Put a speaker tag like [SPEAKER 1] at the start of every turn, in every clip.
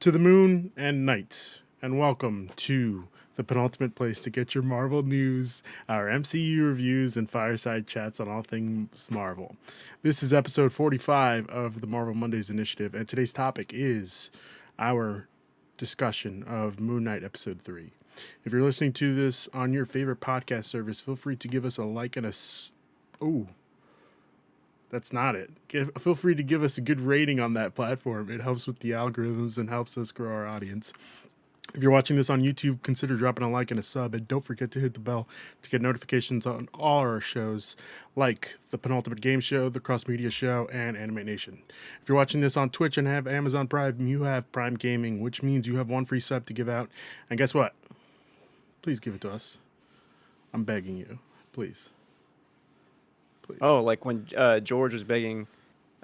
[SPEAKER 1] to the moon and night, and welcome to the penultimate place to get your Marvel news, our MCU reviews, and fireside chats on all things Marvel. This is episode 45 of the Marvel Mondays Initiative, and today's topic is our discussion of Moon Knight Episode 3. If you're listening to this on your favorite podcast service, feel free to give us a like and a... Ooh. That's not it. Feel free to give us a good rating on that platform. It helps with the algorithms and helps us grow our audience. If you're watching this on YouTube, consider dropping a like and a sub, and don't forget to hit the bell to get notifications on all our shows, like the Penultimate Game Show, the Cross Media Show, and Anime Nation. If you're watching this on Twitch and have Amazon Prime, you have Prime Gaming, which means you have one free sub to give out. And guess what? Please give it to us. I'm begging you. Please. Please.
[SPEAKER 2] Oh, like when George was begging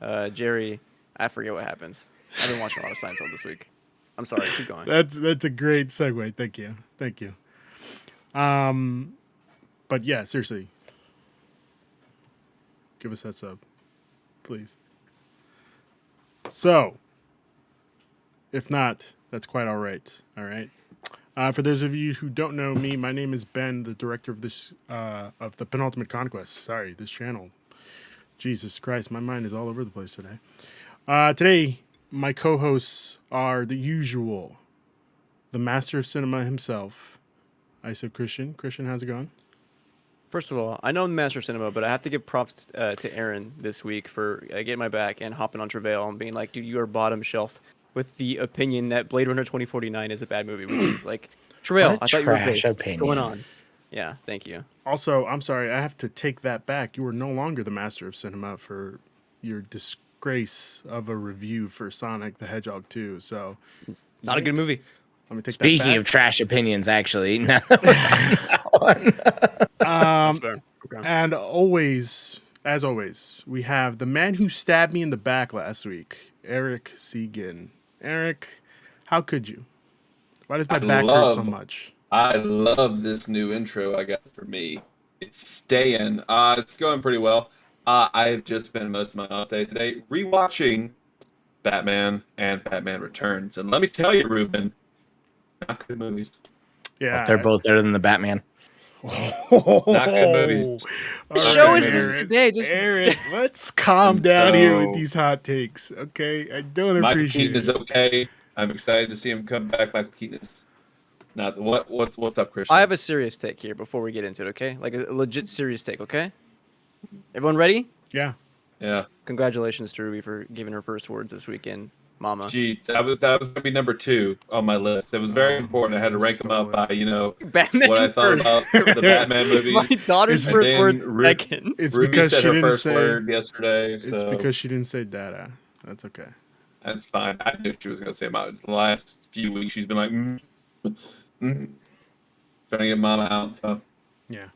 [SPEAKER 2] Jerry, I forget what happens. I've been watching a lot of Seinfeld this week. I'm sorry, keep going.
[SPEAKER 1] That's a great segue. Thank you. But yeah, seriously, give us that sub, please. So, if not, that's quite all right. All right. For those of you who don't know me, my name is Ben, the director of this of the Penultimate Conquest. Sorry, this channel. Jesus Christ, my mind is all over the place today. Today, my co-hosts are the usual, the master of cinema himself, ISO Christian. Christian, how's it going?
[SPEAKER 2] First of all, I know I'm the master of cinema, but I have to give props to Aaron this week for getting my back and hopping on Travail and being like, dude, you are bottom shelf with the opinion that Blade Runner 2049 is a bad movie, which is like, Travail, I thought you were based. What's going on? Yeah, thank you.
[SPEAKER 1] Also, I'm sorry, I have to take that back. You are no longer the master of cinema for your disgrace of a review for Sonic the Hedgehog 2. So,
[SPEAKER 2] not a good movie.
[SPEAKER 1] Let me take
[SPEAKER 3] Speaking
[SPEAKER 1] that back.
[SPEAKER 3] of trash opinions, actually.
[SPEAKER 1] And as always, we have the man who stabbed me in the back last week, Eric Segan. Eric, how could you? Why does my back hurt so much?
[SPEAKER 4] I love this new intro I got for me. It's staying. It's going pretty well. I've just spent most of my update today rewatching Batman and Batman Returns. And let me tell you, Ruben, not good movies.
[SPEAKER 1] Yeah.
[SPEAKER 3] They're both better than the Batman.
[SPEAKER 4] Not good movies.
[SPEAKER 2] The show is this today. Just
[SPEAKER 1] Eric, let's calm down here with these hot takes, okay? I don't
[SPEAKER 4] Michael
[SPEAKER 1] appreciate
[SPEAKER 4] Keaton is okay. I'm excited to see him come back. Michael Keaton is not what's up, Christian?
[SPEAKER 2] I have a serious take here before we get into it, okay? Like a legit serious take, okay? Everyone ready?
[SPEAKER 1] Yeah.
[SPEAKER 4] Yeah.
[SPEAKER 2] Congratulations to Ruby for giving her first words this weekend, Mama.
[SPEAKER 4] Gee, that was gonna be number 2 on my list. It was very important. I had to rank them up by
[SPEAKER 2] Batman
[SPEAKER 4] what I thought
[SPEAKER 2] first.
[SPEAKER 4] about the Batman movies.
[SPEAKER 2] My daughter's
[SPEAKER 4] And
[SPEAKER 2] first
[SPEAKER 4] then
[SPEAKER 2] word
[SPEAKER 4] Ruby-
[SPEAKER 2] second.
[SPEAKER 1] It's
[SPEAKER 4] Ruby
[SPEAKER 1] because
[SPEAKER 4] said
[SPEAKER 1] she
[SPEAKER 4] her
[SPEAKER 1] didn't
[SPEAKER 4] first
[SPEAKER 1] say
[SPEAKER 4] word yesterday.
[SPEAKER 1] It's
[SPEAKER 4] So
[SPEAKER 1] because she didn't say data. That's okay.
[SPEAKER 4] that's fine. I knew she was gonna say about the last few weeks. She's been like, trying to get Mama out. So.
[SPEAKER 1] Yeah.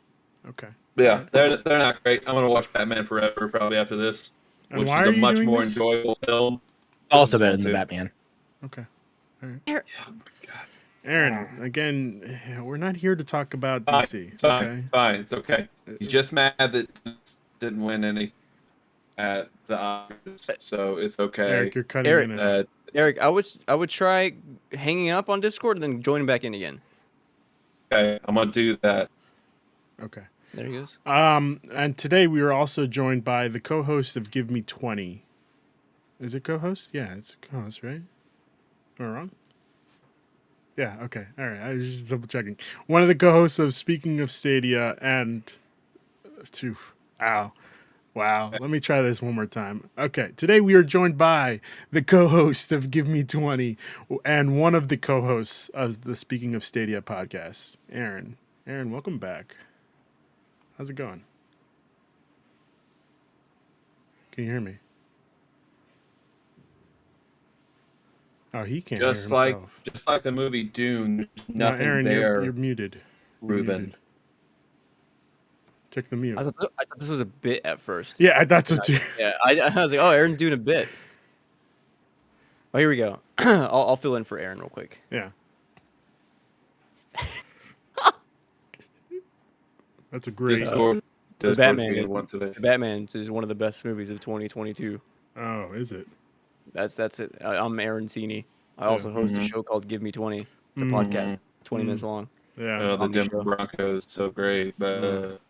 [SPEAKER 1] Okay.
[SPEAKER 4] But yeah, they're not great. I'm gonna watch Batman Forever probably after this,
[SPEAKER 1] And
[SPEAKER 4] which
[SPEAKER 1] why
[SPEAKER 4] is
[SPEAKER 1] are
[SPEAKER 4] a
[SPEAKER 1] you
[SPEAKER 4] much
[SPEAKER 1] doing
[SPEAKER 4] more
[SPEAKER 1] this?
[SPEAKER 4] enjoyable film.
[SPEAKER 3] Also better than
[SPEAKER 4] Too.
[SPEAKER 3] the Batman.
[SPEAKER 1] Okay.
[SPEAKER 4] God.
[SPEAKER 1] Aaron, again, we're not here to talk about
[SPEAKER 4] Fine,
[SPEAKER 1] DC.
[SPEAKER 4] it's fine.
[SPEAKER 1] Okay.
[SPEAKER 4] It's fine. It's okay. He's just mad that didn't win any at the Oscars, so it's okay.
[SPEAKER 1] Eric, you're cutting
[SPEAKER 2] Eric,
[SPEAKER 1] in and out.
[SPEAKER 2] Eric, I would try hanging up on Discord and then joining back in again.
[SPEAKER 4] Okay, I'm gonna do that.
[SPEAKER 1] Okay.
[SPEAKER 2] There he goes.
[SPEAKER 1] And today we are also joined by the co-host of Give Me 20. Is it co-host? Yeah, it's a co-host, right? Am I wrong? Yeah, okay. All right. I was just double checking. One of the co-hosts of Speaking of Stadia and Wow. Let me try this one more time. Okay. Today we are joined by the co-host of Give Me 20 and one of the co-hosts of the Speaking of Stadia podcast, Aaron. Aaron, welcome back. How's it going? Can you hear me? Oh, he can't hear himself.
[SPEAKER 4] Just like the movie Dune,
[SPEAKER 1] No,
[SPEAKER 4] nothing
[SPEAKER 1] Aaron,
[SPEAKER 4] there.
[SPEAKER 1] you're muted. You're
[SPEAKER 4] Ruben.
[SPEAKER 1] muted. Check the mute.
[SPEAKER 2] I thought this was a bit at first.
[SPEAKER 1] Yeah, that's what you...
[SPEAKER 2] Yeah, I was like, oh, Aaron's doing a bit. Oh, here we go. I'll fill in for Aaron real quick.
[SPEAKER 1] Yeah. That's a great...
[SPEAKER 4] Discord
[SPEAKER 2] The Batman
[SPEAKER 4] being
[SPEAKER 2] is,
[SPEAKER 4] one today.
[SPEAKER 2] Batman is one of the best movies of 2022.
[SPEAKER 1] Oh, is it?
[SPEAKER 2] That's it. I'm Aaron Seaney. I also host a
[SPEAKER 4] Mhm.
[SPEAKER 2] show called Give Me 20. It's a
[SPEAKER 1] Mhm.
[SPEAKER 2] podcast, 20
[SPEAKER 1] Mhm.
[SPEAKER 2] minutes long.
[SPEAKER 1] Yeah.
[SPEAKER 4] The
[SPEAKER 2] Comedy
[SPEAKER 4] Denver
[SPEAKER 2] show.
[SPEAKER 4] Broncos so great, but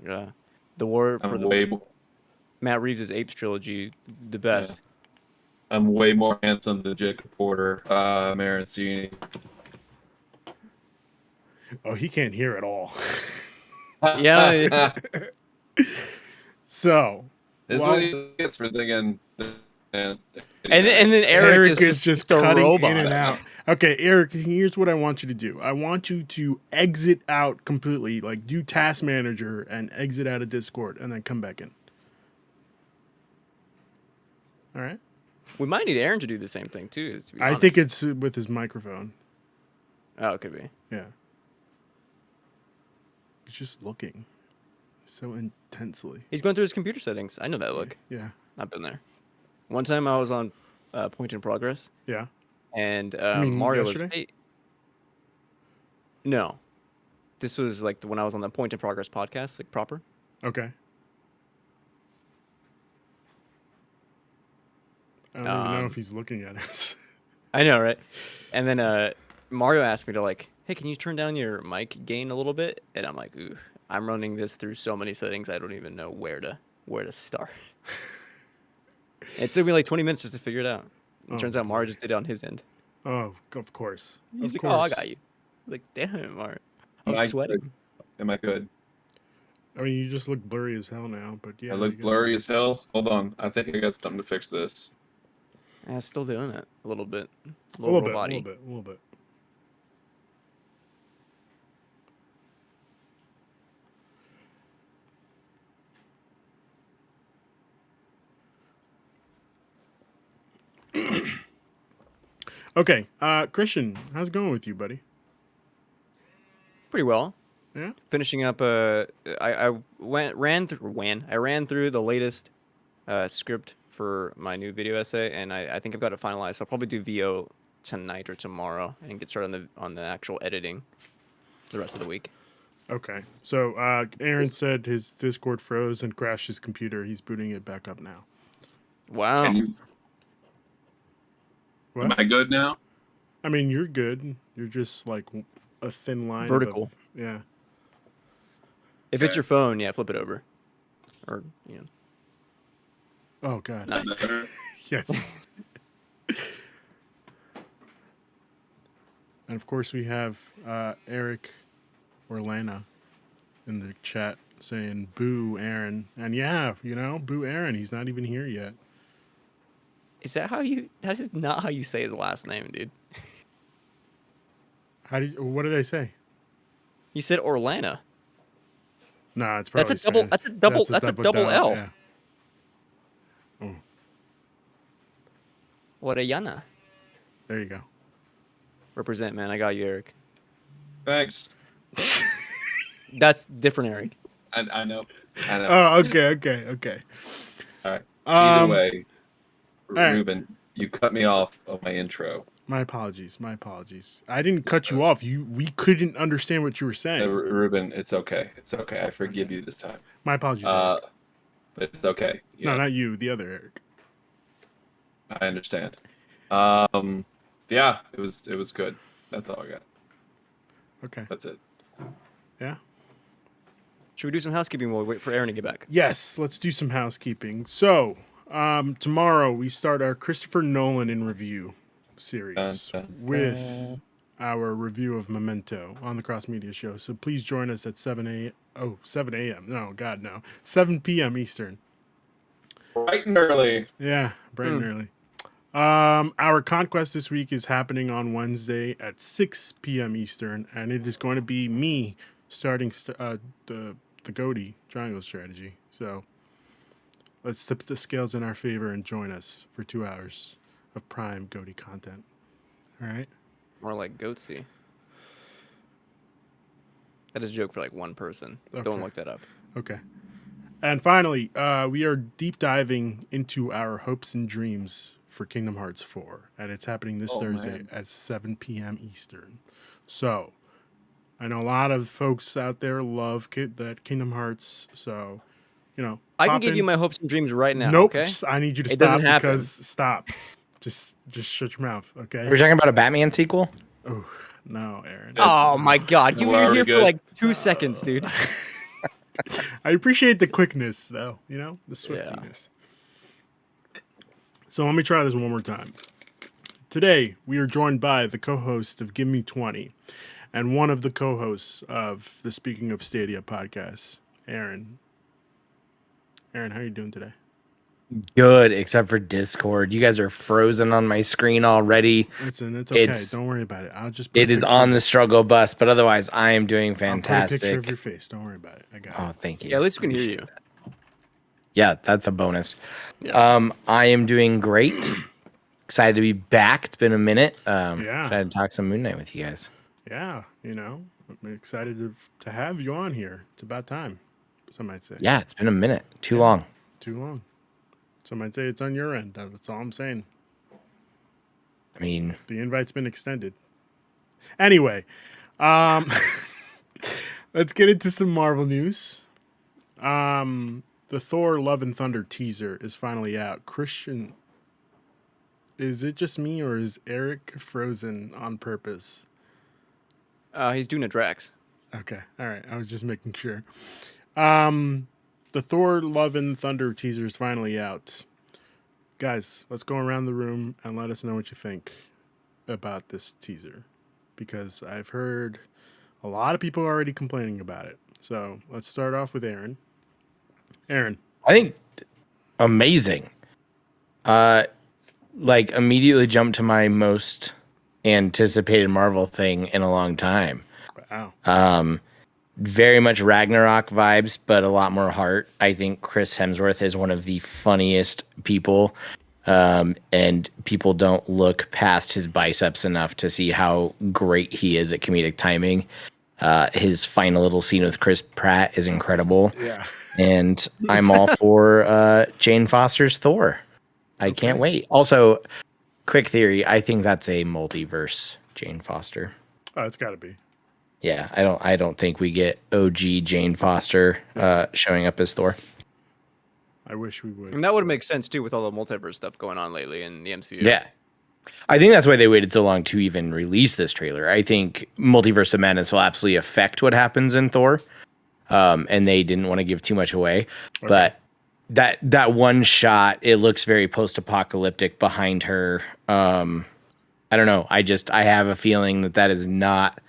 [SPEAKER 2] Yeah. The War for
[SPEAKER 4] I'm
[SPEAKER 2] the
[SPEAKER 4] way more.
[SPEAKER 2] Matt Reeves' Apes trilogy, the
[SPEAKER 4] Yeah,
[SPEAKER 2] best.
[SPEAKER 4] I'm way more handsome than Jacob Porter. Aaron Seaney.
[SPEAKER 1] Oh, he can't hear at all.
[SPEAKER 2] Yeah.
[SPEAKER 1] So,
[SPEAKER 4] That's
[SPEAKER 1] well,
[SPEAKER 4] what he gets for thinking. And
[SPEAKER 2] And then
[SPEAKER 1] Eric
[SPEAKER 2] Eric
[SPEAKER 1] is just
[SPEAKER 2] a
[SPEAKER 1] cutting
[SPEAKER 2] robot.
[SPEAKER 1] in and out. Okay, Eric, here's what I want you to do. I want you to exit out completely, like do task manager and exit out of Discord and then come back in. All right?
[SPEAKER 2] We might need Aaron to do the same thing too. To be
[SPEAKER 1] I
[SPEAKER 2] honest.
[SPEAKER 1] think it's with his microphone.
[SPEAKER 2] Oh, it could be.
[SPEAKER 1] Yeah. He's just looking so intensely.
[SPEAKER 2] He's going through his computer settings. I know that look.
[SPEAKER 1] Yeah.
[SPEAKER 2] I've been there. One time I was on Point in Progress,
[SPEAKER 1] Yeah.
[SPEAKER 2] and
[SPEAKER 1] mean
[SPEAKER 2] Mario
[SPEAKER 1] yesterday?
[SPEAKER 2] was. Hey, no, this was like when I was on the Point in Progress podcast, like proper.
[SPEAKER 1] Okay. I don't even know if he's looking at us.
[SPEAKER 2] I know, right? And then Mario asked me to like, hey, can you turn down your mic gain a little bit? And I'm like, ooh, I'm running this through so many settings, I don't even know where to start. It took me like 20 minutes just to figure it out. It turns out Mario just did it on his end.
[SPEAKER 1] Oh, of course.
[SPEAKER 2] He's
[SPEAKER 1] Of
[SPEAKER 2] like, oh, I
[SPEAKER 1] course.
[SPEAKER 2] got you. Like, damn, Mario. I'm
[SPEAKER 4] Am I
[SPEAKER 2] sweating.
[SPEAKER 4] good? Am I good?
[SPEAKER 1] I mean, you just look blurry as hell now, but yeah.
[SPEAKER 4] I look
[SPEAKER 1] guess-
[SPEAKER 4] blurry as hell. Hold on. I think I got something to fix this.
[SPEAKER 2] Yeah, still doing it a little bit.
[SPEAKER 1] A little bit,
[SPEAKER 2] robot-y.
[SPEAKER 1] a little bit. Okay, Christian, how's it going with you, buddy?
[SPEAKER 2] Pretty well.
[SPEAKER 1] Yeah.
[SPEAKER 2] Finishing up. I ran through the latest script for my new video essay, and I think I've got it finalized. So I'll probably do VO tonight or tomorrow, and get started on the actual editing the rest of the week.
[SPEAKER 1] Okay, so Aaron said his Discord froze and crashed his computer. He's booting it back up now.
[SPEAKER 2] Wow.
[SPEAKER 5] Am
[SPEAKER 1] What?
[SPEAKER 5] I good now?
[SPEAKER 1] I mean, you're good. You're just like a thin line.
[SPEAKER 2] Vertical.
[SPEAKER 1] Yeah.
[SPEAKER 2] If it's
[SPEAKER 5] Okay.
[SPEAKER 2] your phone, yeah, flip it over. Or
[SPEAKER 1] Oh God.
[SPEAKER 2] nice.
[SPEAKER 1] Yes. And of course, we have Eric or Lana in the chat saying "Boo, Aaron," and yeah, boo Aaron. He's not even here yet.
[SPEAKER 2] Is that how you? That is not how you say his last name, dude.
[SPEAKER 1] What did I say?
[SPEAKER 2] You said Orlana.
[SPEAKER 1] Nah, it's
[SPEAKER 2] That's
[SPEAKER 1] probably
[SPEAKER 2] a double.
[SPEAKER 1] Spanish.
[SPEAKER 2] That's a double
[SPEAKER 1] down,
[SPEAKER 2] L.
[SPEAKER 1] Yeah. Oh,
[SPEAKER 2] Orellana.
[SPEAKER 1] there you go.
[SPEAKER 2] Represent, man. I got you, Eric.
[SPEAKER 4] Thanks.
[SPEAKER 2] That's different, Eric.
[SPEAKER 4] I know. I know.
[SPEAKER 1] Oh, okay.
[SPEAKER 4] All right. Either way,
[SPEAKER 1] right.
[SPEAKER 4] Ruben, you cut me off of my intro.
[SPEAKER 1] My apologies. I didn't cut you off. We couldn't understand what you were saying.
[SPEAKER 4] Ruben, it's okay. It's okay. I forgive you this time.
[SPEAKER 1] My apologies. Eric.
[SPEAKER 4] But it's okay.
[SPEAKER 1] No, not you. The other Eric.
[SPEAKER 4] I understand. Yeah, it was good. That's all I got.
[SPEAKER 1] Okay.
[SPEAKER 4] That's it.
[SPEAKER 1] Yeah.
[SPEAKER 2] Should we do some housekeeping while we wait for Aaron to get back?
[SPEAKER 1] Yes, let's do some housekeeping. So, tomorrow we start our Christopher Nolan in review series
[SPEAKER 4] Dun, dun,
[SPEAKER 1] with our review of Memento on the Cross Media Show. So please join us at 7 a.m. No, God, no. 7 p.m. Eastern.
[SPEAKER 4] Bright and early.
[SPEAKER 1] Yeah, bright and early. Our Conquest this week is happening on Wednesday at 6 p.m. Eastern, and it is going to be me starting the Goaty Triangle Strategy. So let's tip the scales in our favor and join us for 2 hours of prime Goaty content. All right?
[SPEAKER 2] More like Goatsy. That is a joke for like one person.
[SPEAKER 1] Okay.
[SPEAKER 2] Don't look that up.
[SPEAKER 1] Okay. And finally, we are deep diving into our hopes and dreams for Kingdom Hearts 4, and it's happening this Thursday
[SPEAKER 4] man.
[SPEAKER 1] at 7 p.m. Eastern. So, I know a lot of folks out there love that Kingdom Hearts, so,
[SPEAKER 2] I can
[SPEAKER 1] pop
[SPEAKER 2] give
[SPEAKER 1] in.
[SPEAKER 2] you my hopes and dreams right now.
[SPEAKER 1] Nope,
[SPEAKER 2] Okay.
[SPEAKER 1] I need you to
[SPEAKER 2] It
[SPEAKER 1] stop
[SPEAKER 2] doesn't happen.
[SPEAKER 1] because stop. Just shut your mouth, okay?
[SPEAKER 3] Are we talking about a Batman sequel?
[SPEAKER 1] Oh no, Aaron.
[SPEAKER 2] Oh my God, you
[SPEAKER 4] We're
[SPEAKER 2] were
[SPEAKER 4] already
[SPEAKER 2] here for
[SPEAKER 4] good.
[SPEAKER 2] like 2 seconds, dude.
[SPEAKER 1] I appreciate the quickness, though. You know, the
[SPEAKER 2] Yeah.
[SPEAKER 1] swiftiness. So let me try this one more time. Today we are joined by the co-host of Give Me 20, and one of the co-hosts of the Speaking of Stadia podcast, Aaron. Aaron, how are you doing today?
[SPEAKER 3] Good, except for Discord. You guys are frozen on my screen already.
[SPEAKER 1] Listen, it's okay.
[SPEAKER 3] It's-
[SPEAKER 1] Don't worry about it. I'll just put
[SPEAKER 3] It
[SPEAKER 1] a
[SPEAKER 3] is
[SPEAKER 1] picture
[SPEAKER 3] on
[SPEAKER 1] of-
[SPEAKER 3] the struggle bus, but otherwise, I am doing
[SPEAKER 1] I'll put a picture
[SPEAKER 3] fantastic.
[SPEAKER 1] of your face. Don't worry about it. I got
[SPEAKER 3] Oh,
[SPEAKER 1] it.
[SPEAKER 3] thank you.
[SPEAKER 2] Yeah, at least we can hear
[SPEAKER 3] Appreciate
[SPEAKER 2] you.
[SPEAKER 3] that. Yeah, that's a bonus.
[SPEAKER 2] Yeah.
[SPEAKER 3] I am doing great. Excited to be back. It's been a minute.
[SPEAKER 1] Yeah.
[SPEAKER 3] Excited to talk some Moon Knight with you guys.
[SPEAKER 1] Yeah, you know, I'm excited to have you on here. It's about time. Some might say.
[SPEAKER 3] Yeah, it's been a minute. Too long.
[SPEAKER 1] Too long. Some might say it's on your end. That's all I'm saying.
[SPEAKER 3] I mean,
[SPEAKER 1] The invite's been extended. Anyway, let's get into some Marvel news. The Thor Love and Thunder teaser is finally out. Christian, is it just me or is Eric frozen on purpose?
[SPEAKER 2] He's doing a Drax.
[SPEAKER 1] Okay, all right. I was just making sure. The Thor Love and Thunder teaser is finally out. Guys, let's go around the room and let us know what you think about this teaser, because I've heard a lot of people already complaining about it. So let's start off with Aaron. Aaron,
[SPEAKER 3] I think amazing. Like immediately jumped to my most anticipated Marvel thing in a long time.
[SPEAKER 1] wow.
[SPEAKER 3] Very much Ragnarok vibes, but a lot more heart. I think Chris Hemsworth is one of the funniest people, and people don't look past his biceps enough to see how great he is at comedic timing. His final little scene with Chris Pratt is incredible,
[SPEAKER 1] Yeah.
[SPEAKER 3] and I'm all for Jane Foster's Thor. I can't wait. Also, quick theory: I think that's a multiverse Jane Foster.
[SPEAKER 1] Oh, it's got to be.
[SPEAKER 3] Yeah, I don't think we get OG Jane Foster showing up as Thor.
[SPEAKER 1] I wish we would.
[SPEAKER 2] And that would make sense too with all the multiverse stuff going on lately in the MCU.
[SPEAKER 3] Yeah. I think that's why they waited so long to even release this trailer. I think Multiverse of Madness will absolutely affect what happens in Thor. And they didn't want to give too much away.
[SPEAKER 1] Okay.
[SPEAKER 3] But that one shot, it looks very post-apocalyptic behind her. I don't know. I have a feeling that is not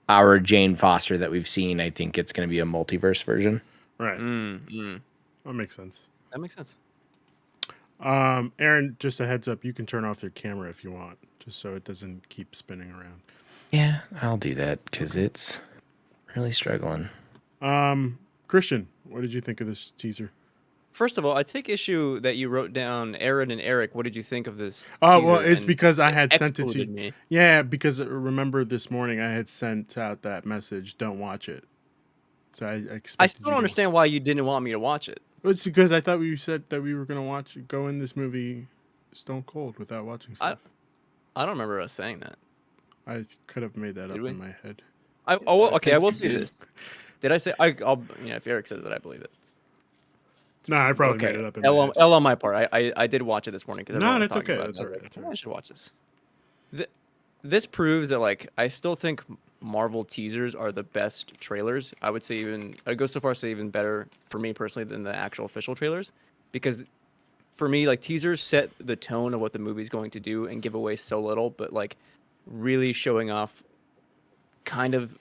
[SPEAKER 3] our Jane Foster that we've seen. I think it's going to be a multiverse version.
[SPEAKER 1] Right.
[SPEAKER 2] Mm.
[SPEAKER 1] That makes sense.
[SPEAKER 2] That makes sense.
[SPEAKER 1] Aaron, just a heads up, you can turn off your camera if you want, just so it doesn't keep spinning around.
[SPEAKER 3] Yeah, I'll do that because it's really struggling.
[SPEAKER 1] Christian, what did you think of this teaser?
[SPEAKER 2] First of all, I take issue that you wrote down Aaron and Eric. What did you think of this?
[SPEAKER 1] Oh,
[SPEAKER 2] teaser?
[SPEAKER 1] well, it's
[SPEAKER 2] And
[SPEAKER 1] because I had sent it to
[SPEAKER 2] excluded
[SPEAKER 1] you.
[SPEAKER 2] me.
[SPEAKER 1] Yeah, because remember this morning I had sent out that message, don't watch it. So I expected
[SPEAKER 2] I still
[SPEAKER 1] you
[SPEAKER 2] don't
[SPEAKER 1] to-
[SPEAKER 2] understand why you didn't want me to watch it.
[SPEAKER 1] It's because I thought we said that we were going to go in this movie stone cold without watching stuff.
[SPEAKER 2] I don't remember us saying that.
[SPEAKER 1] I could have made that
[SPEAKER 2] Did
[SPEAKER 1] up
[SPEAKER 2] we?
[SPEAKER 1] in my head.
[SPEAKER 2] Okay, I
[SPEAKER 4] think
[SPEAKER 2] will
[SPEAKER 4] you
[SPEAKER 2] say
[SPEAKER 4] did.
[SPEAKER 2] this. Did I say I'll if Eric says it, I believe it.
[SPEAKER 1] No, I probably
[SPEAKER 2] Okay,
[SPEAKER 1] made it up in my head.
[SPEAKER 2] L on my part. I did watch it this morning because
[SPEAKER 1] No,
[SPEAKER 2] was
[SPEAKER 1] that's
[SPEAKER 2] talking
[SPEAKER 1] okay,
[SPEAKER 2] about
[SPEAKER 1] that's
[SPEAKER 2] it.
[SPEAKER 1] all right,
[SPEAKER 2] I was
[SPEAKER 1] that's
[SPEAKER 2] like,
[SPEAKER 1] all right.
[SPEAKER 2] I should watch this. This proves that like I still think Marvel teasers are the best trailers. I would say I'd go so far as to say even better for me personally than the actual official trailers, because for me like teasers set the tone of what the movie's going to do and give away so little, but like really showing off kind of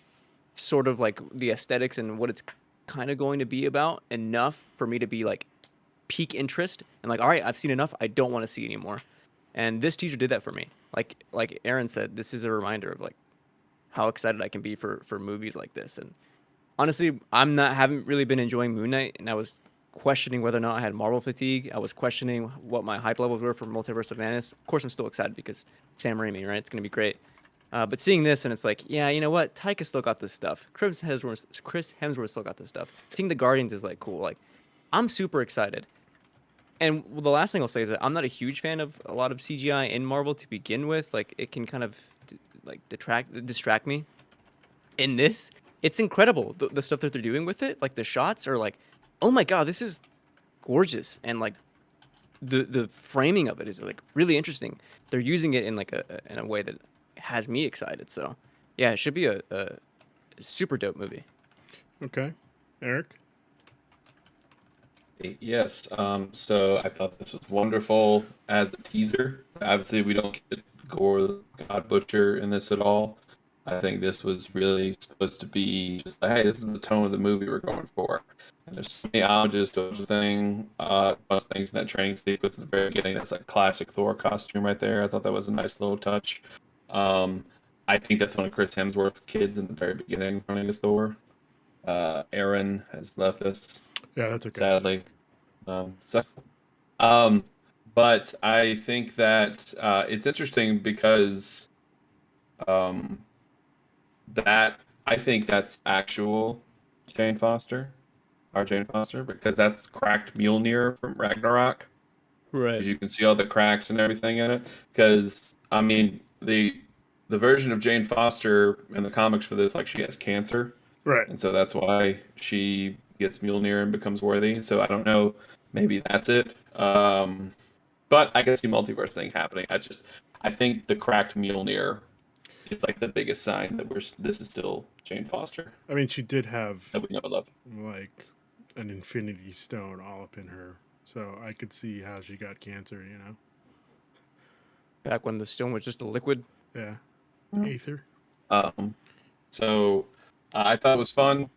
[SPEAKER 2] sort of like the aesthetics and what it's kind of going to be about enough for me to be like peak interest and like, all right, I've seen enough, I don't want to see anymore. And this teaser did that for me. Like Aaron said, this is a reminder of like how excited I can be for movies like this. And honestly, haven't really been enjoying Moon Knight, and I was questioning whether or not I had Marvel fatigue. I was questioning what my hype levels were for Multiverse of Madness. Of course, I'm still excited because Sam Raimi, right? It's gonna be great. But seeing this, and it's like, yeah, you know what? Taika still got this stuff. Chris Hemsworth still got this stuff. Seeing the Guardians is like cool. Like, I'm super excited. And the last thing I'll say is that I'm not a huge fan of a lot of CGI in Marvel to begin with. Like, it can kind of distract me. In this, it's incredible the stuff that they're doing with it. Like the shots are like, oh my god, this is gorgeous and like the framing of it is like really interesting. They're using it in like a way that has me excited. So yeah, it should be a super dope movie.
[SPEAKER 1] Okay, Eric.
[SPEAKER 4] Yes. So I thought this was wonderful as a teaser. Obviously, we don't get Gore God Butcher in this at all. I think this was really supposed to be just like, hey, this is the tone of the movie we're going for. And there's so many homages to everything, a bunch of things in that training sequence at the very beginning. That's like classic Thor costume right there. I thought that was a nice little touch. Um, I think that's one of Chris Hemsworth's kids in the very beginning running as Thor. Aaron has left us,
[SPEAKER 1] Yeah, that's okay.
[SPEAKER 4] sadly. So, um, but I think that it's interesting because um, that I think that's actual Jane Foster, our Jane Foster, because that's cracked Mjolnir from Ragnarok.
[SPEAKER 2] Right.
[SPEAKER 4] Because you can see all the cracks and everything in it. Because I mean, the version of Jane Foster in the comics for this, like she has cancer,
[SPEAKER 1] Right.
[SPEAKER 4] and so that's why she gets Mjolnir and becomes worthy. So I don't know, maybe that's it. But I can see multiverse thing happening. I think the cracked Mjolnir is like the biggest sign that this is still Jane Foster
[SPEAKER 1] I mean, she did have
[SPEAKER 4] that we know and love.
[SPEAKER 1] like an Infinity Stone all up in her, so I could see how she got cancer.
[SPEAKER 2] Back when the stone was just a liquid.
[SPEAKER 1] Yeah, Aether.
[SPEAKER 4] Um, so I thought it was fun.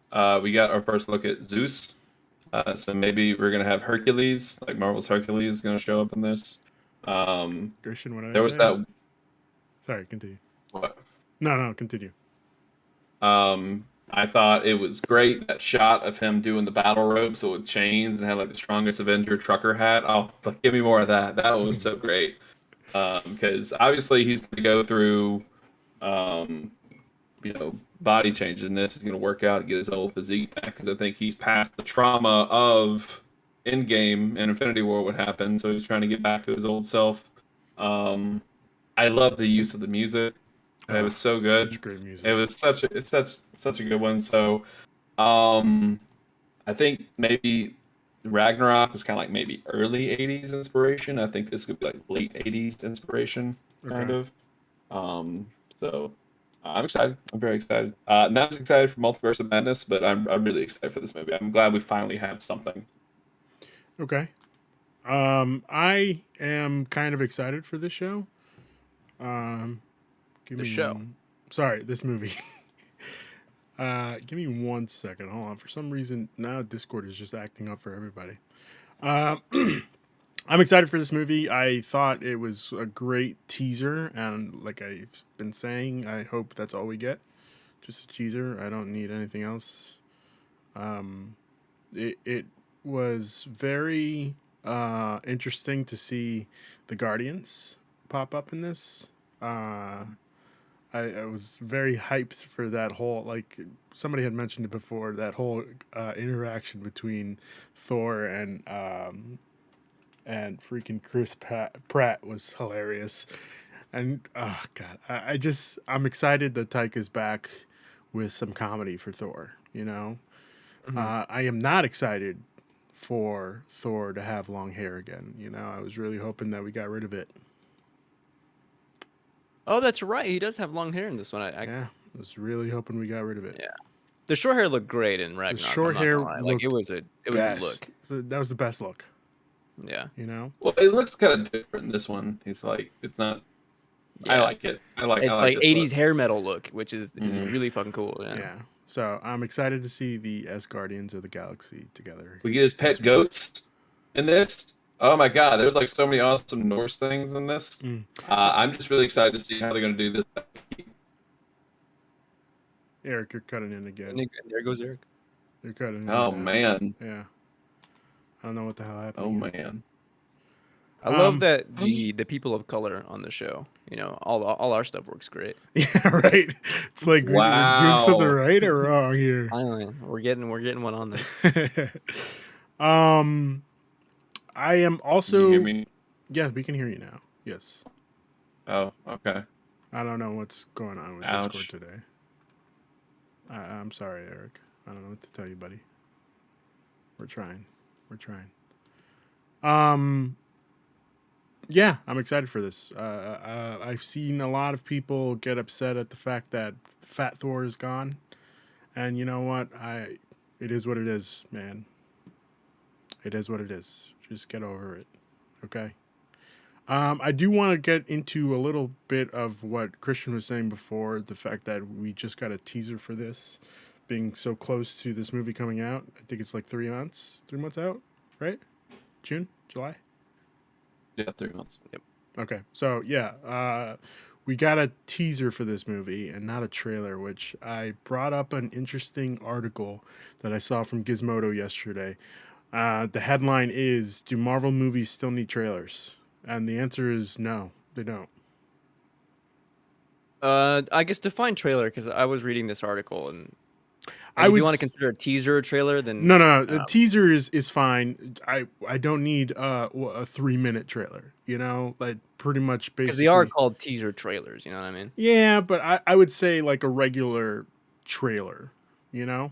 [SPEAKER 4] We got our first look at Zeus. So maybe we're gonna have Hercules, like Marvel's Hercules, is gonna show up in this. Um,
[SPEAKER 1] Christian, what did I
[SPEAKER 4] there was
[SPEAKER 1] say?
[SPEAKER 4] that.
[SPEAKER 1] Sorry, continue.
[SPEAKER 4] What?
[SPEAKER 1] No, continue.
[SPEAKER 4] I thought it was great that shot of him doing the battle ropes with chains and had like the strongest Avenger trucker hat. Oh, like, give me more of that. That was so great. Because obviously he's going to go through, um, body changes, and this is going to work out and get his old physique back. Because I think he's past the trauma of Endgame and Infinity War, what happened. So he's trying to get back to his old self. I love the use of the music. It was so good.
[SPEAKER 1] Such great music.
[SPEAKER 4] It was such a good one. So, um, I think maybe Ragnarok was kind of like maybe early '80s inspiration. I think this could be like late '80s inspiration, kind
[SPEAKER 1] Okay.
[SPEAKER 4] of. Um, so I'm excited. I'm very excited. Not as excited for Multiverse of Madness, but I'm really excited for this movie. I'm glad we finally have something.
[SPEAKER 1] Okay. I am kind of excited for this show. Um, give
[SPEAKER 2] The
[SPEAKER 1] me
[SPEAKER 2] show.
[SPEAKER 1] Sorry, this movie. Give me 1 second. Hold on. For some reason, now Discord is just acting up for everybody. I'm excited for this movie. I thought it was a great teaser, and like I've been saying, I hope that's all we get. Just a teaser. I don't need anything else. It was very interesting to see the Guardians pop up in this. I was very hyped for that whole, like somebody had mentioned it before, that whole interaction between Thor and freaking Chris Pratt was hilarious. And oh god, I'm excited that Taika's back with some comedy for Thor.
[SPEAKER 2] Mhm.
[SPEAKER 1] I am not excited for Thor to have long hair again. I was really hoping that we got rid of it.
[SPEAKER 2] Oh, that's right. He does have long hair in this one.
[SPEAKER 1] Yeah, I was really hoping we got rid of it.
[SPEAKER 2] Yeah. The short hair looked great in
[SPEAKER 1] The
[SPEAKER 2] Ragnarok. I'm
[SPEAKER 1] short
[SPEAKER 2] not gonna
[SPEAKER 1] hair
[SPEAKER 2] lie. Like
[SPEAKER 1] looked
[SPEAKER 2] it was a look.
[SPEAKER 1] best. That was the best look.
[SPEAKER 2] Yeah.
[SPEAKER 4] Well, it looks kind of different in this one. He's like, it's not. I
[SPEAKER 2] Yeah.
[SPEAKER 4] like it. I
[SPEAKER 2] It's
[SPEAKER 4] like
[SPEAKER 2] like
[SPEAKER 4] this look.
[SPEAKER 2] 80s hair metal look, which is
[SPEAKER 4] Mhm.
[SPEAKER 2] really fucking cool. Yeah.
[SPEAKER 1] Yeah. So I'm excited to see the S Guardians of the Galaxy together.
[SPEAKER 4] We get his pet goats in this. Oh my god, there's like so many awesome Norse things in this.
[SPEAKER 1] Mm.
[SPEAKER 4] I'm just really excited to see how they're going to do this.
[SPEAKER 1] Eric, you're cutting in again.
[SPEAKER 2] And there goes Eric.
[SPEAKER 1] You're cutting in
[SPEAKER 4] Oh
[SPEAKER 1] and out.
[SPEAKER 4] man.
[SPEAKER 1] Yeah. I don't know what the hell happened.
[SPEAKER 4] Oh
[SPEAKER 1] Again.
[SPEAKER 4] man.
[SPEAKER 2] I love that the people of color on the show. All our stuff works great.
[SPEAKER 1] Yeah, right. It's like we're doing something
[SPEAKER 4] Wow.
[SPEAKER 1] right or wrong here.
[SPEAKER 2] Finally, we're getting one on there.
[SPEAKER 1] um, I am
[SPEAKER 4] Can
[SPEAKER 1] also.
[SPEAKER 4] you hear me?
[SPEAKER 1] Yeah, we can hear you now. Yes.
[SPEAKER 4] Oh, okay.
[SPEAKER 1] I don't know what's going on with
[SPEAKER 4] Ouch.
[SPEAKER 1] Discord today. I'm sorry, Eric. I don't know what to tell you, buddy. We're trying. Yeah, I'm excited for this. I've seen a lot of people get upset at the fact that Fat Thor is gone, and you know what? It is what it is, man. It is what it is. Just get over it, okay? I do want to get into a little bit of what Christian was saying before, the fact that we just got a teaser for this, being so close to this movie coming out. I think it's like 3 months, 3 months out, right? June, July.
[SPEAKER 4] Yeah, 3 months. Yep.
[SPEAKER 1] Okay, so yeah, we got a teaser for this movie and not a trailer, which I brought up an interesting article that I saw from Gizmodo yesterday. The headline is, "Do Marvel movies still need trailers?" And the answer is no, they don't.
[SPEAKER 2] I guess define trailer because I was reading this article and
[SPEAKER 1] I
[SPEAKER 2] if
[SPEAKER 1] would
[SPEAKER 2] you want to
[SPEAKER 1] s-
[SPEAKER 2] consider a teaser a trailer, then
[SPEAKER 1] no. The teaser is fine. I don't need a 3 minute trailer. You know, like pretty much
[SPEAKER 2] because they are
[SPEAKER 1] basically.
[SPEAKER 2] called teaser trailers. You know what I mean?
[SPEAKER 1] Yeah, but I would say like a regular trailer. You know,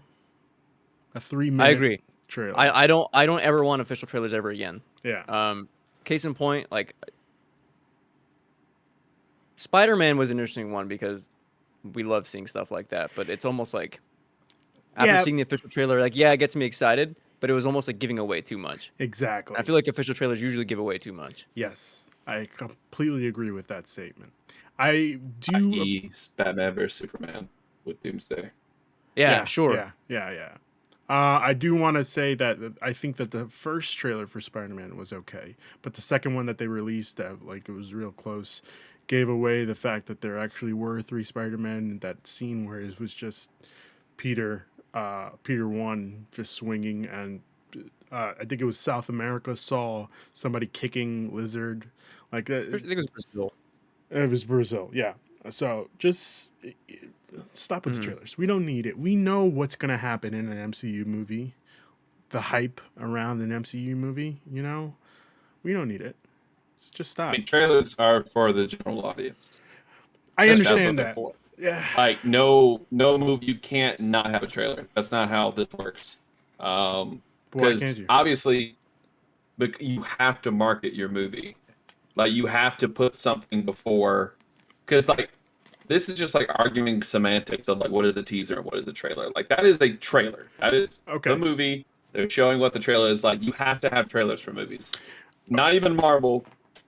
[SPEAKER 1] a 3 minute
[SPEAKER 2] I agree.
[SPEAKER 1] trailer.
[SPEAKER 2] I don't ever want official trailers ever again.
[SPEAKER 1] Yeah.
[SPEAKER 2] Case in point, like Spider-Man was an interesting one because we love seeing stuff like that, but it's almost like after
[SPEAKER 1] Yeah.
[SPEAKER 2] seeing the official trailer, like yeah, it gets me excited, but it was almost like giving away too much.
[SPEAKER 1] Exactly.
[SPEAKER 2] I feel like official trailers usually give away too much.
[SPEAKER 1] Yes, I completely agree with that statement. I do.
[SPEAKER 4] i.e. Batman vs Superman with Doomsday.
[SPEAKER 2] Yeah, sure.
[SPEAKER 1] Yeah. I do want to say that I think that the first trailer for Spider-Man was okay, but the second one that they released, that like it was real close, gave away the fact that there actually were three Spider-Men. That scene where it was just Peter, Peter one just swinging, and I think it was South America saw somebody kicking Lizard, like
[SPEAKER 2] I think it was Brazil.
[SPEAKER 1] it was Brazil, yeah. So just stop with the trailers. We don't need it. We know what's going to happen in an MCU movie. The hype around an MCU movie, you know? We don't need it. So just stop.
[SPEAKER 4] I mean, trailers are for the general audience.
[SPEAKER 1] I
[SPEAKER 4] That's
[SPEAKER 1] understand
[SPEAKER 4] what they're
[SPEAKER 1] that.
[SPEAKER 4] for.
[SPEAKER 1] Yeah.
[SPEAKER 4] Like no movie, you can't not have a trailer. That's not how this works.
[SPEAKER 1] Why can't
[SPEAKER 4] Because
[SPEAKER 1] you?
[SPEAKER 4] obviously, you have to market your movie. Like you have to put something before, because like this is just like arguing semantics of like what is a teaser and what is a trailer. Like that is a trailer. That is
[SPEAKER 1] Okay.
[SPEAKER 4] the movie. They're showing what the trailer is like. You have to have trailers for movies. Not even Marvel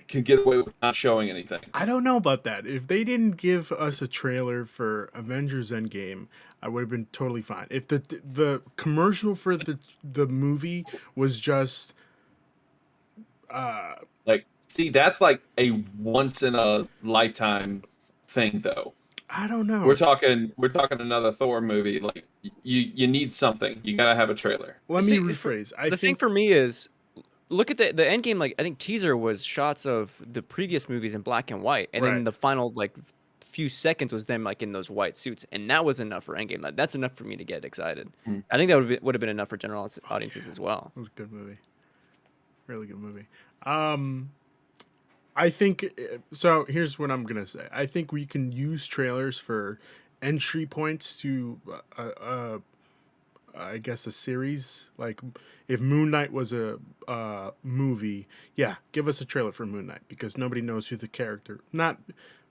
[SPEAKER 4] can get away with not showing anything.
[SPEAKER 1] I don't know about that. If they didn't give us a trailer for Avengers Endgame, I would have been totally fine. If the commercial for the movie was just
[SPEAKER 4] Like, see, that's like a once in a lifetime thing, though.
[SPEAKER 1] I don't know.
[SPEAKER 4] We're talking another Thor movie. Like, you need something. You gotta have a trailer.
[SPEAKER 1] Let me
[SPEAKER 2] See,
[SPEAKER 1] rephrase. I
[SPEAKER 2] the thing
[SPEAKER 1] think
[SPEAKER 2] for me is look at the end game. Like I think teaser was shots of the previous movies in black and white, and
[SPEAKER 1] Right.
[SPEAKER 2] then the final like few seconds was them like in those white suits, and that was enough for Endgame. Like, that's enough for me to get excited. I think that would have been enough for general audiences as well.
[SPEAKER 1] it was a good movie. Really good movie. I think so. Here's what I'm gonna say. I think we can use trailers for entry points to, I guess, a series. Like if Moon Knight was a movie, yeah, give us a trailer for Moon Knight because nobody knows who the character. Not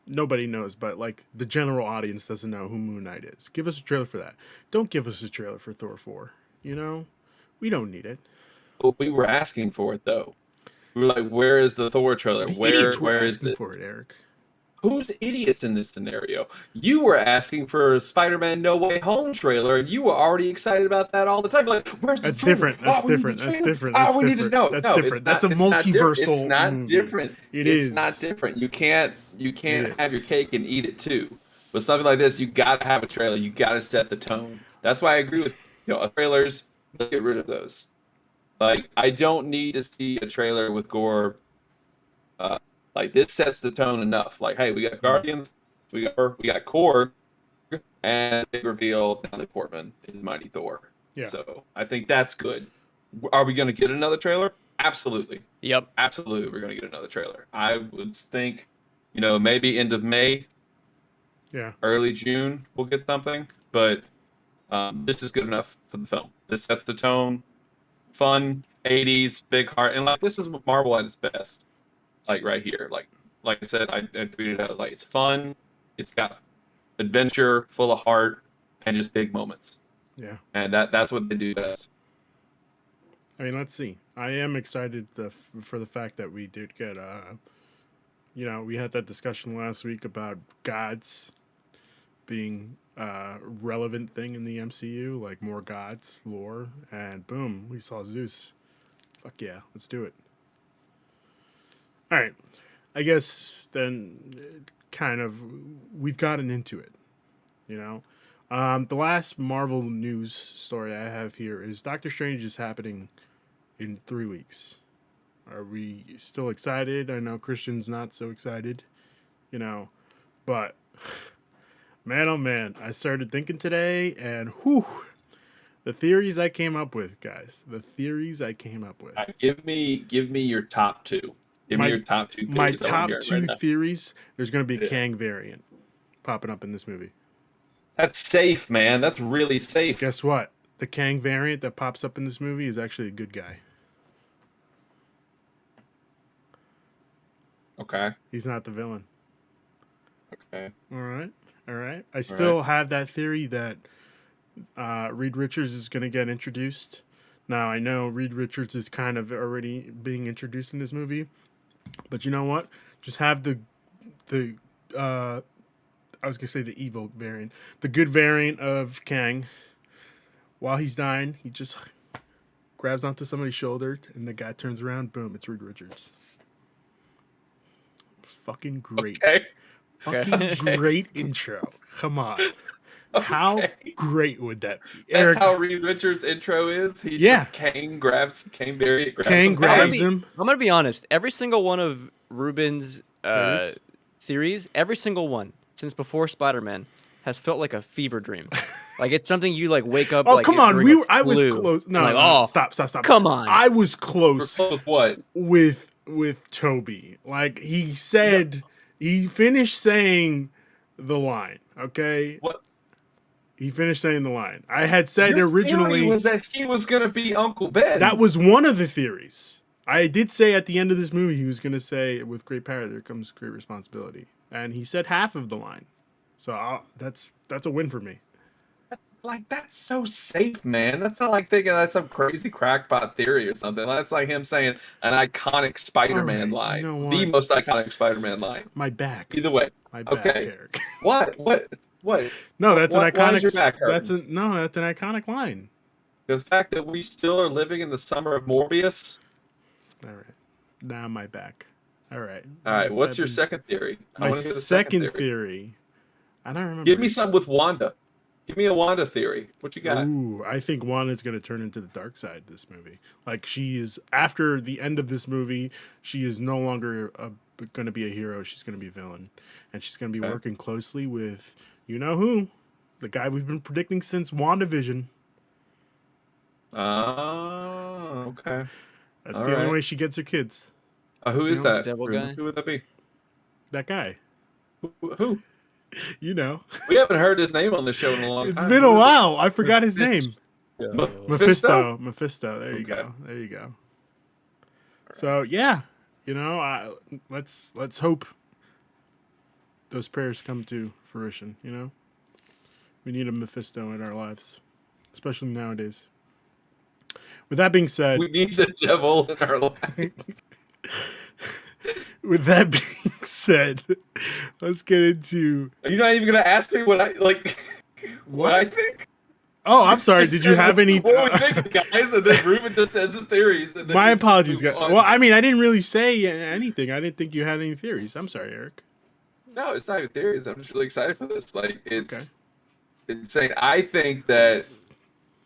[SPEAKER 1] nobody knows, but like the general audience doesn't know who Moon Knight is. Give us a trailer for that. Don't give us a trailer for Thor 4. You know, we don't need it.
[SPEAKER 4] But we were asking for it though. We were like, "Where is the Thor trailer?
[SPEAKER 1] The
[SPEAKER 4] Where
[SPEAKER 1] idiots were
[SPEAKER 4] where is
[SPEAKER 1] asking
[SPEAKER 4] this?"
[SPEAKER 1] for it, Eric.
[SPEAKER 4] Who's idiots in this scenario? You were asking for a Spider-Man No Way Home trailer, and you were already excited about that all the time. Like, where's the
[SPEAKER 1] That's
[SPEAKER 4] trailer?
[SPEAKER 1] different.
[SPEAKER 4] Oh,
[SPEAKER 1] That's
[SPEAKER 4] we need the
[SPEAKER 1] different. That's
[SPEAKER 4] trailer.
[SPEAKER 1] different.
[SPEAKER 4] Oh,
[SPEAKER 1] That's
[SPEAKER 4] we need to
[SPEAKER 1] different.
[SPEAKER 4] know.
[SPEAKER 1] That's
[SPEAKER 4] No,
[SPEAKER 1] different.
[SPEAKER 4] it's
[SPEAKER 1] That's
[SPEAKER 4] not,
[SPEAKER 1] a
[SPEAKER 4] it's not different.
[SPEAKER 1] multiversal
[SPEAKER 4] It's not
[SPEAKER 1] movie.
[SPEAKER 4] different.
[SPEAKER 1] It
[SPEAKER 4] It's
[SPEAKER 1] is.
[SPEAKER 4] not different. You can't
[SPEAKER 1] It
[SPEAKER 4] have your
[SPEAKER 1] is.
[SPEAKER 4] cake and eat it too. With something like this, you gotta have a trailer. You gotta set the tone. That's why I agree with trailers. Get rid of those. Like, I don't need to see a trailer with gore. Like this sets the tone enough. Like, hey, we got Guardians, we got Korg, and big reveal Natalie Portman is Mighty Thor.
[SPEAKER 1] Yeah.
[SPEAKER 4] So I think that's good. Are we going to get another trailer? Absolutely.
[SPEAKER 2] Yep.
[SPEAKER 4] Absolutely, we're going to get another trailer. I would think, maybe end of May,
[SPEAKER 1] Yeah.
[SPEAKER 4] early June, we'll get something. But this is good enough for the film. This sets the tone. Fun, 80s, big heart, and like this is Marvel at its best. like right here. Like I said, I tweeted out like it's fun, it's got adventure, full of heart, and just big moments.
[SPEAKER 1] Yeah.
[SPEAKER 4] And that's what they do best.
[SPEAKER 1] I mean, let's see. I am excited for the fact that we did get, we had that discussion last week about gods being a relevant thing in the MCU, like more gods, lore, and boom, we saw Zeus. Fuck yeah, let's do it. All right. I guess then kind of we've gotten into it, you know? The last Marvel news story I have here is Doctor Strange is happening in 3 weeks. Are we still excited? I know Christian's not so excited, but man, oh man, I started thinking today, and whew, the theories I came up with, guys. The theories I came up with.
[SPEAKER 4] Give me your top two. Give me your top two theories.
[SPEAKER 1] My top two
[SPEAKER 4] right
[SPEAKER 1] theories. There's going to be a Kang variant popping up in this movie.
[SPEAKER 4] That's safe, man. That's really safe.
[SPEAKER 1] Guess what? The Kang variant that pops up in this movie is actually a good guy.
[SPEAKER 4] Okay.
[SPEAKER 1] He's not the villain.
[SPEAKER 4] Okay.
[SPEAKER 1] All right. I still have that theory that Reed Richards is going to get introduced. Now, I know Reed Richards is kind of already being introduced in this movie, but you know what? Just have the I was going to say the evil variant, the good variant of Kang. While he's dying, he just grabs onto somebody's shoulder, and the guy turns around. Boom! It's Reed Richards. It's fucking great.
[SPEAKER 4] Okay.
[SPEAKER 1] Fucking great intro. Come on.
[SPEAKER 4] Okay.
[SPEAKER 1] How great would that be?
[SPEAKER 4] That's
[SPEAKER 1] Eric,
[SPEAKER 4] how Reed Richards' intro is. He's just Kang variant.
[SPEAKER 1] Kang grabs him.
[SPEAKER 2] I'm gonna be honest. Every single one of Ruben's theories, every single one since before Spider-Man, has felt like a fever dream. Like it's something you like wake up.
[SPEAKER 1] Oh,
[SPEAKER 2] like,
[SPEAKER 1] come on. I was
[SPEAKER 2] flu.
[SPEAKER 1] close. No,
[SPEAKER 2] like,
[SPEAKER 1] no,
[SPEAKER 2] oh,
[SPEAKER 1] stop.
[SPEAKER 2] Come on.
[SPEAKER 1] I was close.
[SPEAKER 4] With what?
[SPEAKER 1] With Toby. Like he said, he finished saying the line. Okay.
[SPEAKER 4] What?
[SPEAKER 1] He finished saying the line. I had said
[SPEAKER 4] Your
[SPEAKER 1] originally
[SPEAKER 4] theory was that he was gonna be Uncle Ben.
[SPEAKER 1] that was one of the theories. I did say at the end of this movie he was going to say, "With great power there comes great responsibility," and he said half of the line. So that's a win for me.
[SPEAKER 4] Like that's so safe, man. That's not like thinking that's some crazy crackpot theory or something. That's like him saying an iconic Spider-Man line, the most iconic Spider-Man line.
[SPEAKER 1] My back.
[SPEAKER 4] Either way.
[SPEAKER 1] My back, Eric.
[SPEAKER 4] What?
[SPEAKER 1] No, that's an iconic.
[SPEAKER 4] Why is your back hurting?
[SPEAKER 1] That's an iconic line.
[SPEAKER 4] The fact that we still are living in the summer of Morbius.
[SPEAKER 1] All right. Now my back. All right.
[SPEAKER 4] All right. What's your second theory?
[SPEAKER 1] My second theory. I don't remember.
[SPEAKER 4] Give me something with Wanda. Give me a Wanda theory. What you got?
[SPEAKER 1] Ooh, I think Wanda's going to turn into the dark side this movie. Like she is, after the end of this movie, she is no longer going to be a hero. She's going to be a villain. And she's going to be working closely with, you know who? The guy we've been predicting since WandaVision.
[SPEAKER 4] Oh, okay.
[SPEAKER 1] That's the only way she gets her kids.
[SPEAKER 4] Who is that?
[SPEAKER 2] Devil guy?
[SPEAKER 4] Who would that be?
[SPEAKER 1] That guy.
[SPEAKER 4] Who?
[SPEAKER 1] You know.
[SPEAKER 4] We haven't heard his name on the show in a long time.
[SPEAKER 1] It's been a while. I forgot his name.
[SPEAKER 4] Mephisto?
[SPEAKER 1] Mephisto. There you go. So yeah, let's hope those prayers come to fruition. We need a Mephisto in our lives, especially nowadays. With that being said,
[SPEAKER 4] we need the devil in our lives.
[SPEAKER 1] With that being said, let's get into.
[SPEAKER 4] Are you not even gonna ask me what I like? What I think?
[SPEAKER 1] Oh, I'm sorry. Did you have any?
[SPEAKER 4] What we think, guys? And then Ruben just says his theories. And then
[SPEAKER 1] my apologies, guys. Well, I mean, I didn't really say anything. I didn't think you had any theories. I'm sorry, Eric.
[SPEAKER 4] No, it's not even theories. I'm just really excited for this. Like, it's insane. I think that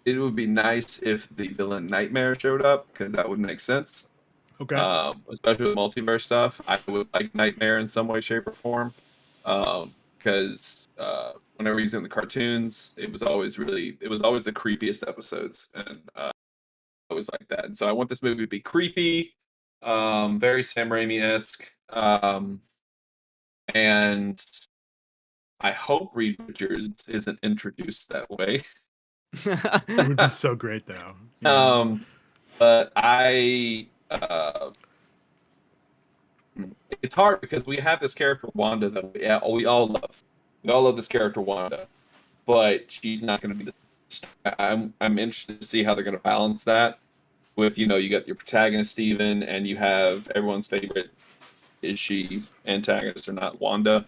[SPEAKER 4] it would be nice if the villain Nightmare showed up because that would make sense.
[SPEAKER 1] Okay.
[SPEAKER 4] Especially with multiverse stuff, I would like Nightmare in some way, shape, or form. Because whenever he's in the cartoons, it was always the creepiest episodes, and I always like that. And so I want this movie to be creepy, very Sam Raimi-esque, and I hope Reed Richards isn't introduced that way.
[SPEAKER 1] It would be so great, though.
[SPEAKER 4] But It's hard because we have this character Wanda that we all love. We all love this character Wanda, but she's not going to be the. I'm interested to see how they're going to balance that with you got your protagonist Steven and you have everyone's favorite, is she antagonist or not, Wanda.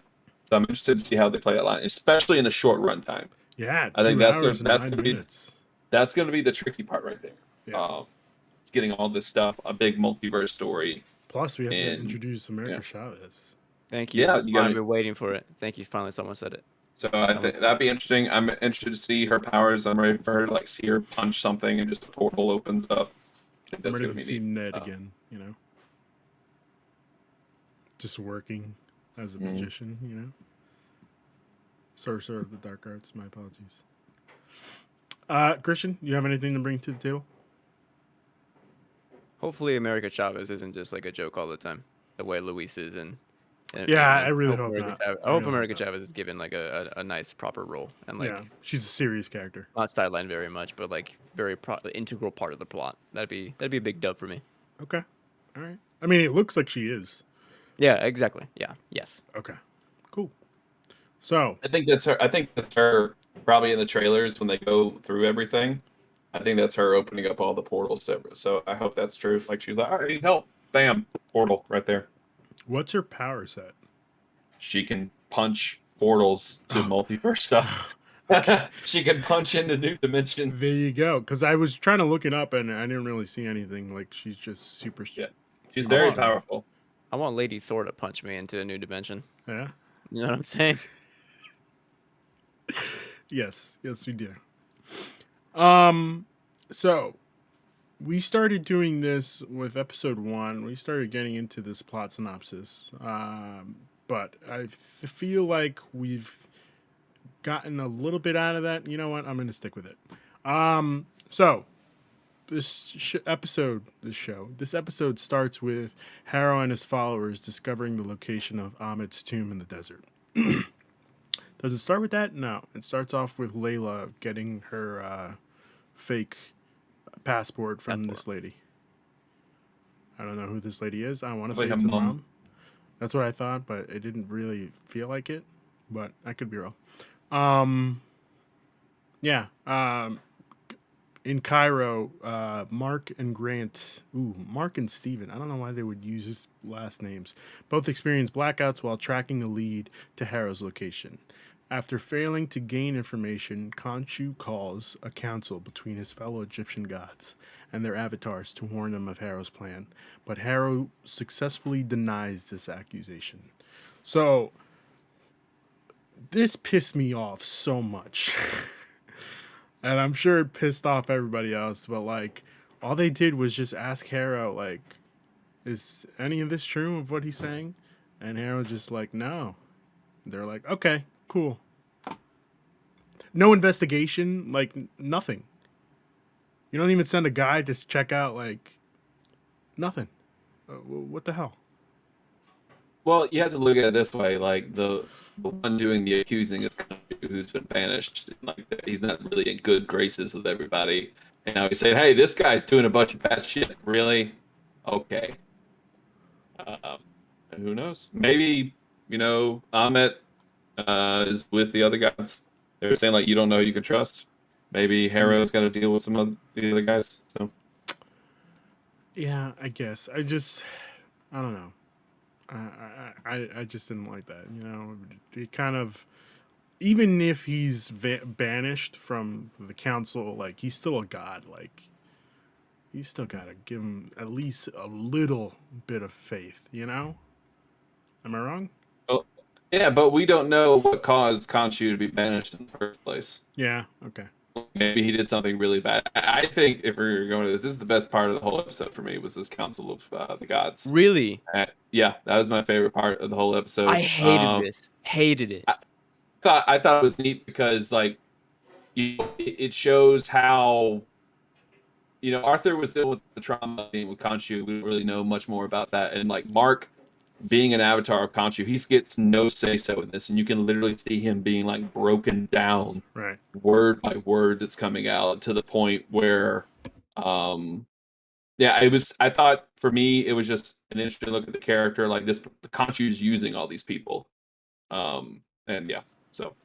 [SPEAKER 4] So I'm interested to see how they play that line, especially in a short runtime.
[SPEAKER 1] Yeah,
[SPEAKER 4] I think
[SPEAKER 1] 2 hours and 9 minutes.
[SPEAKER 4] that's gonna be the tricky part right there.
[SPEAKER 1] Yeah.
[SPEAKER 4] It's getting all this stuff, a big multiverse story,
[SPEAKER 1] Plus, we have to
[SPEAKER 4] and
[SPEAKER 1] introduce America
[SPEAKER 4] yeah,
[SPEAKER 1] Chavez.
[SPEAKER 2] Thank you.
[SPEAKER 4] yeah,
[SPEAKER 2] I've been waiting for it. Thank you. Finally, someone said it.
[SPEAKER 4] So I think that'd be interesting. I'm interested to see her powers. I'm ready for her to see her punch something and just a portal opens up. I think
[SPEAKER 1] I'm
[SPEAKER 4] that's
[SPEAKER 1] ready
[SPEAKER 4] gonna
[SPEAKER 1] to
[SPEAKER 4] be
[SPEAKER 1] see
[SPEAKER 4] neat.
[SPEAKER 1] Ned again. Just working as a magician. Sorcerer of the dark arts. My apologies. Christian, you have anything to bring to the table?
[SPEAKER 2] Hopefully, America Chavez isn't just like a joke all the time, the way Luis is in.
[SPEAKER 1] Yeah, I really hope not.
[SPEAKER 2] I hope America Chavez is given like a nice proper role and
[SPEAKER 1] yeah, she's a serious character.
[SPEAKER 2] not sidelined very much, but like very integral part of the plot. That'd be a big dub for me.
[SPEAKER 1] Okay, all right. I mean, it looks like she is.
[SPEAKER 2] Yeah, exactly. Yeah, yes.
[SPEAKER 1] Okay, cool. So
[SPEAKER 4] I think that's her. I think that's her probably in the trailers when they go through everything. I think that's her opening up all the portals. So I hope that's true. Like she's like, all right, help, bam, portal right there.
[SPEAKER 1] what's her power set?
[SPEAKER 4] She can punch portals to multiverse stuff. She can punch into new dimensions.
[SPEAKER 1] There you go. Because I was trying to look it up and I didn't really see anything. Like she's just super.
[SPEAKER 4] Yeah, she's very powerful.
[SPEAKER 2] I want Lady Thor to punch me into a new dimension.
[SPEAKER 1] Yeah.
[SPEAKER 2] You know what I'm saying?
[SPEAKER 1] Yes, we do. So we started doing this with episode 1. We started getting into this plot synopsis, but I feel like we've gotten a little bit out of that. You know what? I'm going to stick with it. So this episode starts with Harrow and his followers discovering the location of Ahmed's tomb in the desert. Does it start with that? No. It starts off with Layla getting her fake passport from this lady. I don't know who this lady is. I want to say it's a mom. That's what I thought, but it didn't really feel like it. But I could be wrong. Yeah. In Cairo, Mark and Grant, Mark and Steven, I don't know why they would use his last names, both experience blackouts while tracking a lead to Harrow's location. After failing to gain information, Khonshu calls a council between his fellow Egyptian gods and their avatars to warn them of Harrow's plan, but Harrow successfully denies this accusation. So, this pissed me off so much. And I'm sure it pissed off everybody else, but all they did was just ask Harrow, is any of this true of what he's saying? And Harrow just no. They're like, okay, cool. No investigation, nothing. You don't even send a guy to check out, nothing. What the hell?
[SPEAKER 4] Well, you have to look at it this way: the one doing the accusing is Khonshu, who's been banished. He's not really in good graces with everybody. And now he's saying, "Hey, this guy's doing a bunch of bad shit." Really? Okay. And who knows? Maybe Ahmet is with the other guys. They're saying you don't know who you can trust. Maybe Harrow's got to deal with some of the other guys. So.
[SPEAKER 1] Yeah, I guess. I don't know. I just didn't like that. He kind of, even if he's banished from the council, he's still a god. You still gotta give him at least a little bit of faith. Am I wrong?
[SPEAKER 4] Oh, yeah, but we don't know what caused Khonshu to be banished in the first place.
[SPEAKER 1] Yeah. Okay.
[SPEAKER 4] Maybe he did something really bad. I think if we're going to this is the best part of the whole episode for me, was this Council of the Gods.
[SPEAKER 2] Really?
[SPEAKER 4] Yeah, that was my favorite part of the whole episode.
[SPEAKER 2] I hated this. Hated it.
[SPEAKER 4] I thought it was neat because it shows how Arthur was dealing with the trauma being with Khonshu. We don't really know much more about that. And Mark being an avatar of Khonshu, he gets no say so in this, and you can literally see him being broken down,
[SPEAKER 1] right,
[SPEAKER 4] word by word that's coming out to the point where, I thought for me, it was just an interesting look at the character. Like this, the Khonshu's using all these people. And yeah, so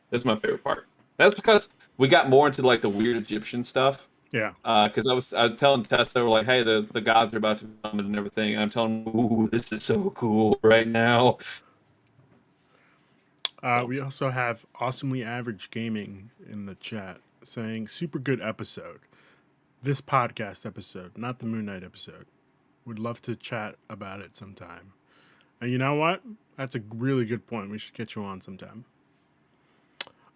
[SPEAKER 4] that's my favorite part. That's because we got more into like the weird Egyptian stuff.
[SPEAKER 1] Yeah.
[SPEAKER 4] Because I was telling Tess, they were like, "Hey, the gods are about to come and everything," and I'm telling them, "Ooh, this is so cool right now."
[SPEAKER 1] We also have Awesomely Average Gaming in the chat saying, super good episode. This podcast episode, not the Moon Knight episode. Would love to chat about it sometime. And you know what? That's a really good point. We should get you on sometime.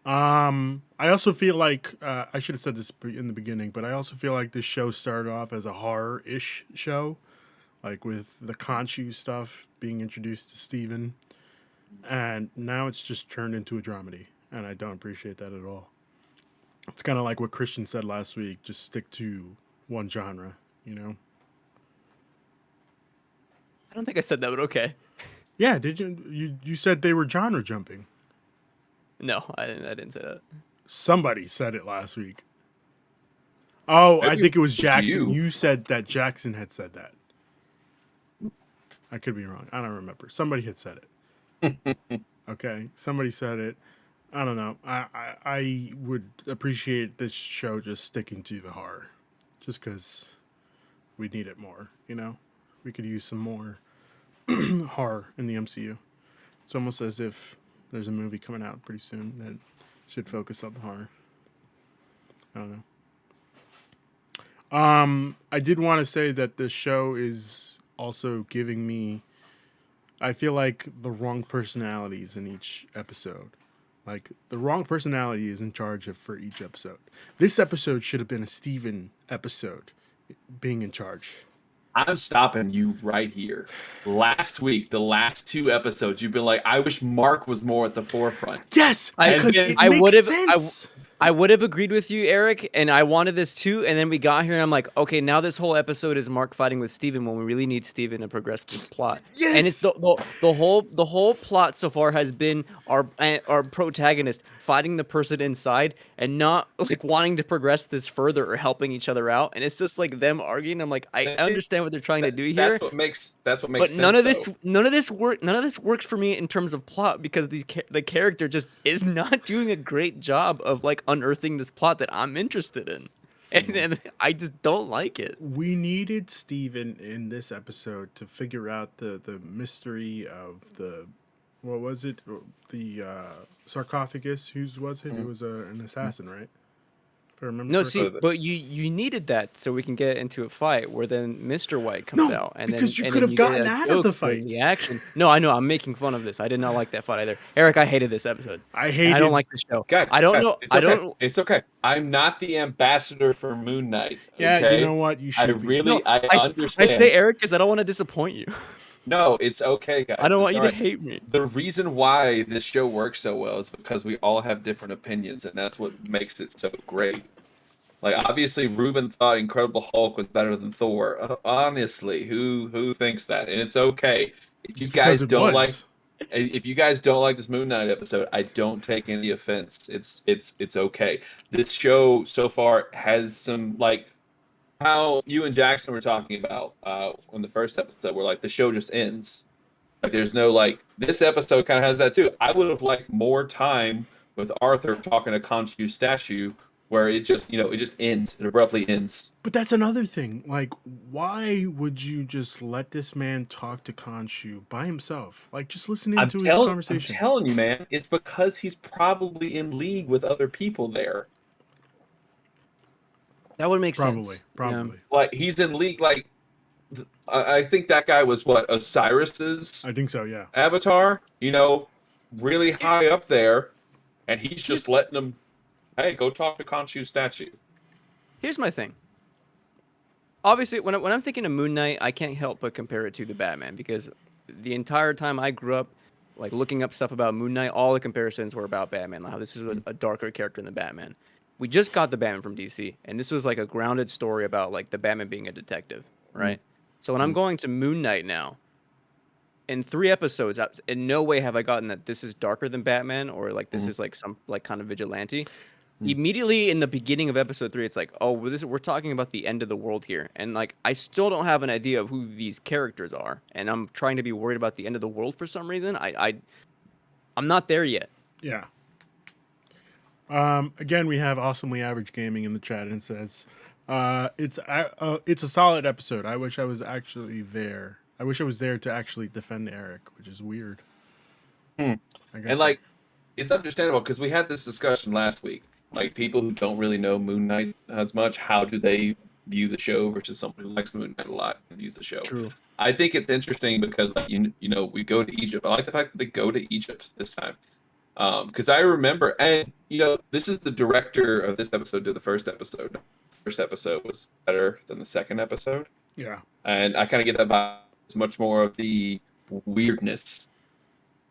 [SPEAKER 1] I also feel like, I should have said this in the beginning, but I also feel like this show started off as a horror-ish show. Like with the Khonshu stuff being introduced to Steven. And now it's just turned into a dramedy, and I don't appreciate that at all. It's kind of like what Christian said last week, just stick to one genre, you know?
[SPEAKER 2] I don't think I said that, but okay.
[SPEAKER 1] Yeah, did you? You said they were genre jumping.
[SPEAKER 2] No, I didn't say that.
[SPEAKER 1] Somebody said it last week. Oh, I
[SPEAKER 4] Maybe
[SPEAKER 1] think it was
[SPEAKER 4] it was
[SPEAKER 1] Jackson.
[SPEAKER 4] you.
[SPEAKER 1] You said that Jackson had said that. I could be wrong. I don't remember. Somebody had said it. Okay, somebody said it. I don't know. I would appreciate this show just sticking to the horror, just because we need it more. You know, we could use some more horror in the MCU. It's almost as if there's a movie coming out pretty soon that should focus on the horror. I don't know. I did want to say that the show is also giving me, I feel like, the wrong personalities in each episode. Like, the wrong personality is in charge of for each episode. This episode should have been a Steven episode being in charge.
[SPEAKER 4] I'm stopping you right here. Last week, the last 2 episodes, you've been like, "I wish Mark was more at the forefront."
[SPEAKER 1] Yes, because it
[SPEAKER 2] I
[SPEAKER 1] makes
[SPEAKER 2] would've-
[SPEAKER 1] sense.
[SPEAKER 2] I would have agreed with you, Eric, and I wanted this too. And then we got here, and I'm like, okay, now this whole episode is Mark fighting with Steven when we really need Steven to progress this plot.
[SPEAKER 1] Yes!
[SPEAKER 2] And it's the whole plot so far has been our protagonist fighting the person inside and not like wanting to progress this further or helping each other out. And it's just like them arguing. I'm like, I understand what they're trying to do here.
[SPEAKER 4] That's what makes
[SPEAKER 2] But
[SPEAKER 4] sense.
[SPEAKER 2] none of this
[SPEAKER 4] though.
[SPEAKER 2] none of this works for me in terms of plot because the character just is not doing a great job of like unearthing this plot that I'm interested in, and I just don't like it.
[SPEAKER 1] We needed Steven in this episode to figure out the mystery of the, what was it? The sarcophagus. Whose was it? It was an assassin, right? If I remember
[SPEAKER 2] No,
[SPEAKER 1] correctly.
[SPEAKER 2] see, but you needed that so we can get into a fight where then Mr. White comes
[SPEAKER 1] No,
[SPEAKER 2] out, and
[SPEAKER 1] because
[SPEAKER 2] then
[SPEAKER 1] you
[SPEAKER 2] and
[SPEAKER 1] could
[SPEAKER 2] then
[SPEAKER 1] have
[SPEAKER 2] get
[SPEAKER 1] gotten
[SPEAKER 2] a
[SPEAKER 1] out of
[SPEAKER 2] joke
[SPEAKER 1] the
[SPEAKER 2] for
[SPEAKER 1] fight.
[SPEAKER 2] the action. No, I know I'm making fun of this. I did not like that fight either. Eric, I hated this episode.
[SPEAKER 1] I
[SPEAKER 2] don't like this show.
[SPEAKER 4] Guys,
[SPEAKER 2] I don't
[SPEAKER 4] guys,
[SPEAKER 2] know.
[SPEAKER 4] It's
[SPEAKER 2] I
[SPEAKER 4] okay.
[SPEAKER 2] don't.
[SPEAKER 4] It's okay. I'm not the ambassador for Moon Knight.
[SPEAKER 1] Yeah,
[SPEAKER 4] okay?
[SPEAKER 1] you know what? You
[SPEAKER 4] I
[SPEAKER 1] should be.
[SPEAKER 4] really,
[SPEAKER 2] No,
[SPEAKER 4] I
[SPEAKER 2] I
[SPEAKER 4] understand.
[SPEAKER 2] say Eric because I don't want to disappoint you.
[SPEAKER 4] No, it's okay, guys.
[SPEAKER 2] I don't want
[SPEAKER 4] It's
[SPEAKER 2] you to
[SPEAKER 4] all right.
[SPEAKER 2] hate me.
[SPEAKER 4] The reason why this show works so well is because we all have different opinions, and that's what makes it so great. Like, obviously, Ruben thought Incredible Hulk was better than Thor. Honestly, who thinks that? And it's okay. If you
[SPEAKER 1] It's
[SPEAKER 4] guys
[SPEAKER 1] because it
[SPEAKER 4] don't
[SPEAKER 1] was.
[SPEAKER 4] if you guys don't like this Moon Knight episode, I don't take any offense. It's okay. This show so far has some, like, how you and Jackson were talking about on the first episode, where like the show just ends. Like, there's no, like, this episode kind of has that too. I would have liked more time with Arthur talking to Khonshu's statue, where it just, it just ends. It abruptly ends.
[SPEAKER 1] But that's another thing. Like, why would you just let this man talk to Khonshu by himself? Like, just listening to his
[SPEAKER 4] I'm
[SPEAKER 1] conversation.
[SPEAKER 4] telling you, man, it's because he's probably in league with other people there.
[SPEAKER 2] That would make
[SPEAKER 1] Probably,
[SPEAKER 2] sense.
[SPEAKER 1] probably.
[SPEAKER 4] Like, he's in league. Like, I think that guy was what, Osiris's
[SPEAKER 1] I think so. Yeah.
[SPEAKER 4] avatar. Really high up there, and he's just letting them. Hey, go talk to Khonshu's statue.
[SPEAKER 2] Here's my thing. Obviously, when I'm thinking of Moon Knight, I can't help but compare it to the Batman because the entire time I grew up, like looking up stuff about Moon Knight, all the comparisons were about Batman. Like how this is a darker character than Batman. We just got the Batman from DC, and this was like a grounded story about like the Batman being a detective, right? So when I'm going to Moon Knight now, in 3 episodes, in no way have I gotten that this is darker than Batman or like this is like some like kind of vigilante. immediately in the beginning of episode 3, it's like, oh, we're talking about the end of the world here, and like I still don't have an idea of who these characters are, and I'm trying to be worried about the end of the world for some reason. I'm not there yet.
[SPEAKER 1] Yeah. Again, we have awesomely average gaming in the chat, and it says, it's a solid episode. I wish I was actually there. I wish I was there to actually defend Eric, which is weird. I guess
[SPEAKER 4] And like, it's understandable because we had this discussion last week. Like, people who don't really know Moon Knight as much, how do they view the show versus someone who likes Moon Knight a lot and views the show?
[SPEAKER 2] True.
[SPEAKER 4] I think it's interesting because like, you know, we go to Egypt. I like the fact that they go to Egypt this time. Because I remember, and you know, this is the director of this episode did the first episode. The first episode was better than the second episode,
[SPEAKER 1] yeah.
[SPEAKER 4] and I kind of get that vibe. It's much more of the weirdness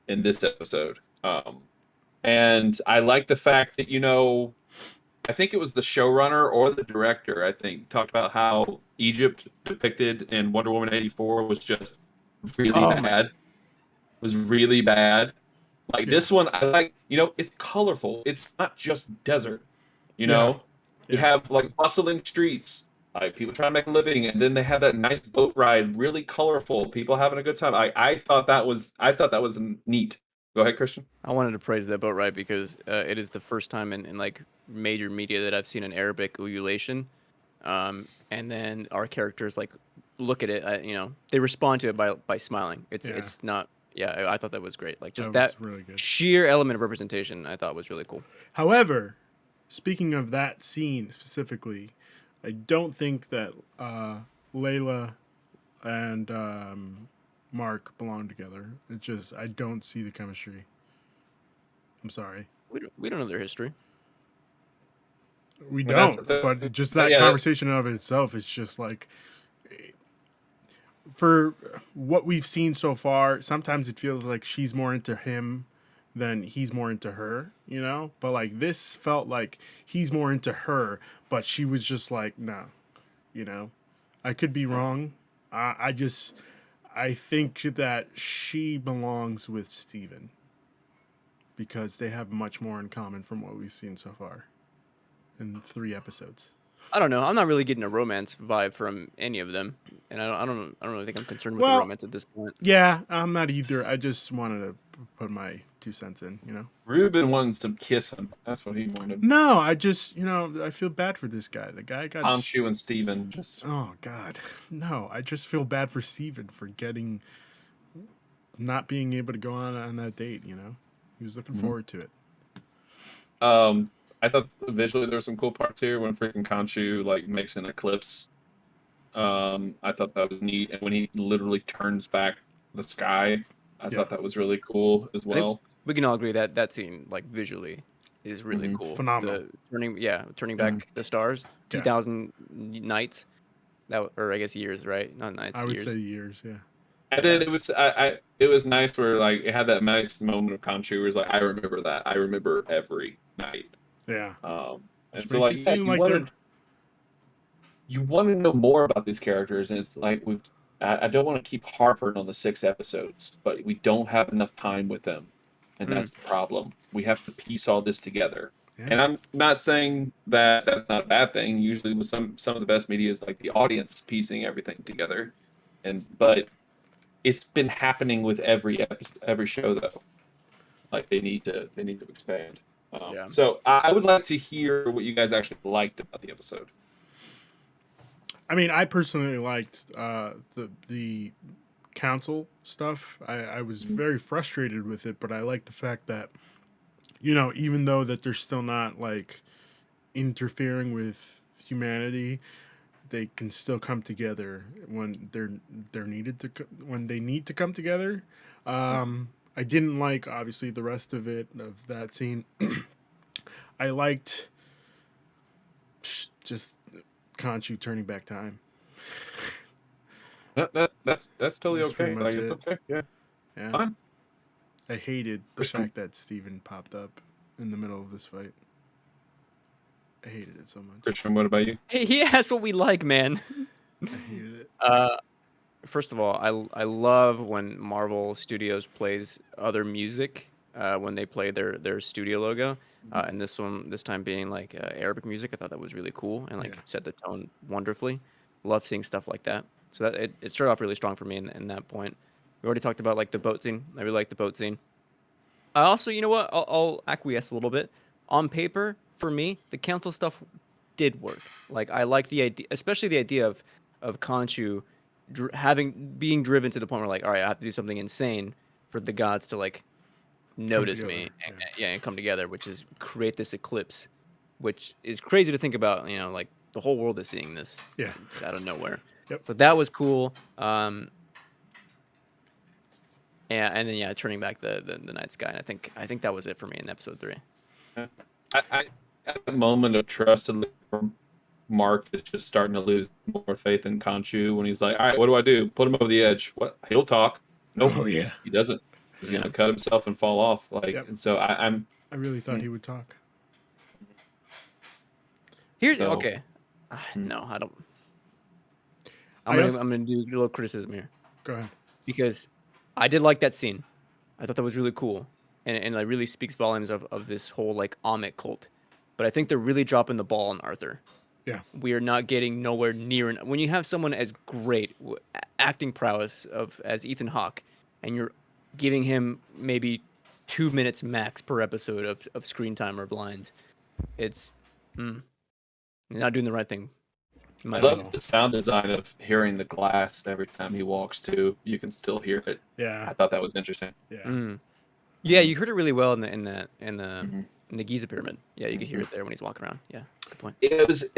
[SPEAKER 4] in this episode, and I like the fact that you know, I think it was the showrunner or the director. I think talked about how Egypt depicted in Wonder Woman '84 was just really bad. Was really bad. Like this one, I like, you know, it's colorful. It's not just desert, you know? You have like bustling streets, like people trying to make a living, and then they have that nice boat ride, really colorful, people having a good time. I thought that was neat. Go ahead, Christian.
[SPEAKER 2] I wanted to praise that boat ride because it is the first time in like major media that I've seen an Arabic ululation, and then our characters like look at it, you know, they respond to it by smiling. It's not. Yeah, I thought that was great. Like just that
[SPEAKER 1] really good.
[SPEAKER 2] sheer element of representation, I thought was really cool.
[SPEAKER 1] However, speaking of that scene specifically, I don't think that Layla and Mark belong together. It's just I don't see the chemistry. I'm sorry.
[SPEAKER 2] We don't know their history.
[SPEAKER 1] We
[SPEAKER 4] Well,
[SPEAKER 1] don't.
[SPEAKER 4] that's
[SPEAKER 1] But just that
[SPEAKER 4] yeah,
[SPEAKER 1] conversation of itself, it's just like, for what we've seen so far, sometimes it feels like she's more into him than he's more into her, you know? But like this felt like he's more into her, but she was just like, no, you know? I could be wrong. I think that she belongs with Steven because they have much more in common from what we've seen so far in 3 episodes.
[SPEAKER 2] I don't know. I'm not really getting a romance vibe from any of them, and I don't really think I'm concerned with the romance at this point.
[SPEAKER 1] Yeah, I'm not either. I just wanted to put my 2 cents in, you know.
[SPEAKER 4] Ruben wanted some kissing. That's what he wanted.
[SPEAKER 1] No, I just, you know, I feel bad for this guy. The guy got
[SPEAKER 4] Anshu and Steven just.
[SPEAKER 1] Oh God, no! I just feel bad for Steven for not being able to go on that date. You know, he was looking forward to it.
[SPEAKER 4] I thought visually there were some cool parts here when freaking Khonshu like makes an eclipse. I thought that was neat, and when he literally turns back the sky, I thought that was really cool as well.
[SPEAKER 2] We can all agree that that scene, like visually, is really cool.
[SPEAKER 1] Phenomenal.
[SPEAKER 2] Turning back the stars, 2,000 nights, or I guess years, right? Not nights.
[SPEAKER 1] I would
[SPEAKER 2] years.
[SPEAKER 1] say years, yeah.
[SPEAKER 4] And then it was nice where like it had that nice moment of Khonshu where it's like I remember that. I remember every night.
[SPEAKER 1] Yeah.
[SPEAKER 4] And so like, you want to know more about these characters, and it's like I don't want to keep harping on the 6 episodes, but we don't have enough time with them, and that's the problem. We have to piece all this together. Yeah. And I'm not saying that that's not a bad thing. Usually, with some of the best media is like the audience piecing everything together, but it's been happening with every show though. Like they need to expand. So I would like to hear what you guys actually liked about the episode.
[SPEAKER 1] I mean, I personally liked the council stuff. I was very frustrated with it, but I like the fact that, you know, even though that they're still not like interfering with humanity, they can still come together when when they need to come together. I didn't like, obviously, the rest of that scene. I liked just Khonshu turning back time.
[SPEAKER 4] That's totally okay.
[SPEAKER 1] Like,
[SPEAKER 4] it's okay. Yeah. Fine.
[SPEAKER 1] I hated the fact that Steven popped up in the middle of this fight. I hated it so much.
[SPEAKER 4] Christian, what about you?
[SPEAKER 2] Hey, he asked what we like, man.
[SPEAKER 1] I hated it.
[SPEAKER 2] First of all, I love when Marvel Studios plays other music when they play their studio logo, and this time being like Arabic music. I thought that was really cool and like set the tone wonderfully. Love seeing stuff like that. So that it started off really strong for me in that point. We already talked about like the boat scene. I really like the boat scene. I also, you know what? I'll acquiesce a little bit. On paper, for me, the council stuff did work. Like I like the idea, especially the idea of Khonshu being driven to the point where like, all right, I have to do something insane for the gods to like notice
[SPEAKER 1] together,
[SPEAKER 2] me, and come together, which is create this eclipse, which is crazy to think about. You know, like the whole world is seeing this.
[SPEAKER 1] Yeah.
[SPEAKER 2] It's out of nowhere.
[SPEAKER 1] Yep.
[SPEAKER 2] So that was cool. And then turning back the night sky. And I think that was it for me in episode 3.
[SPEAKER 4] I at the moment of trust, Mark is just starting to lose more faith in Khonshu when he's like, all right, what do I do? Put him over the edge. What? He'll talk. Nope.
[SPEAKER 3] Oh yeah.
[SPEAKER 4] He doesn't. He's gonna cut himself and fall off. Like, and so I
[SPEAKER 1] really thought he would talk.
[SPEAKER 2] Here's
[SPEAKER 4] So-
[SPEAKER 2] okay. No, I don't.
[SPEAKER 1] I
[SPEAKER 2] I'm
[SPEAKER 1] also-
[SPEAKER 2] gonna do a little criticism here
[SPEAKER 1] Go ahead.
[SPEAKER 2] because I did like that scene. I thought that was really cool, and it really speaks volumes of this whole like Amit cult. But I think they're really dropping the ball on Arthur.
[SPEAKER 1] Yeah.
[SPEAKER 2] We are not getting nowhere near. When you have someone as great acting prowess as Ethan Hawke, and you're giving him maybe 2 minutes max per episode of screen time or lines, it's you're not doing the right thing. in my
[SPEAKER 4] I
[SPEAKER 2] opinion.
[SPEAKER 4] love the sound design of hearing the glass every time he walks too. You can still hear it. I
[SPEAKER 1] Yeah.
[SPEAKER 4] thought that was interesting.
[SPEAKER 1] Yeah.
[SPEAKER 2] Yeah, you heard it really well in the
[SPEAKER 4] Mhm.
[SPEAKER 2] in the Giza pyramid. Yeah, you could hear it there when he's walking around. Yeah, good point.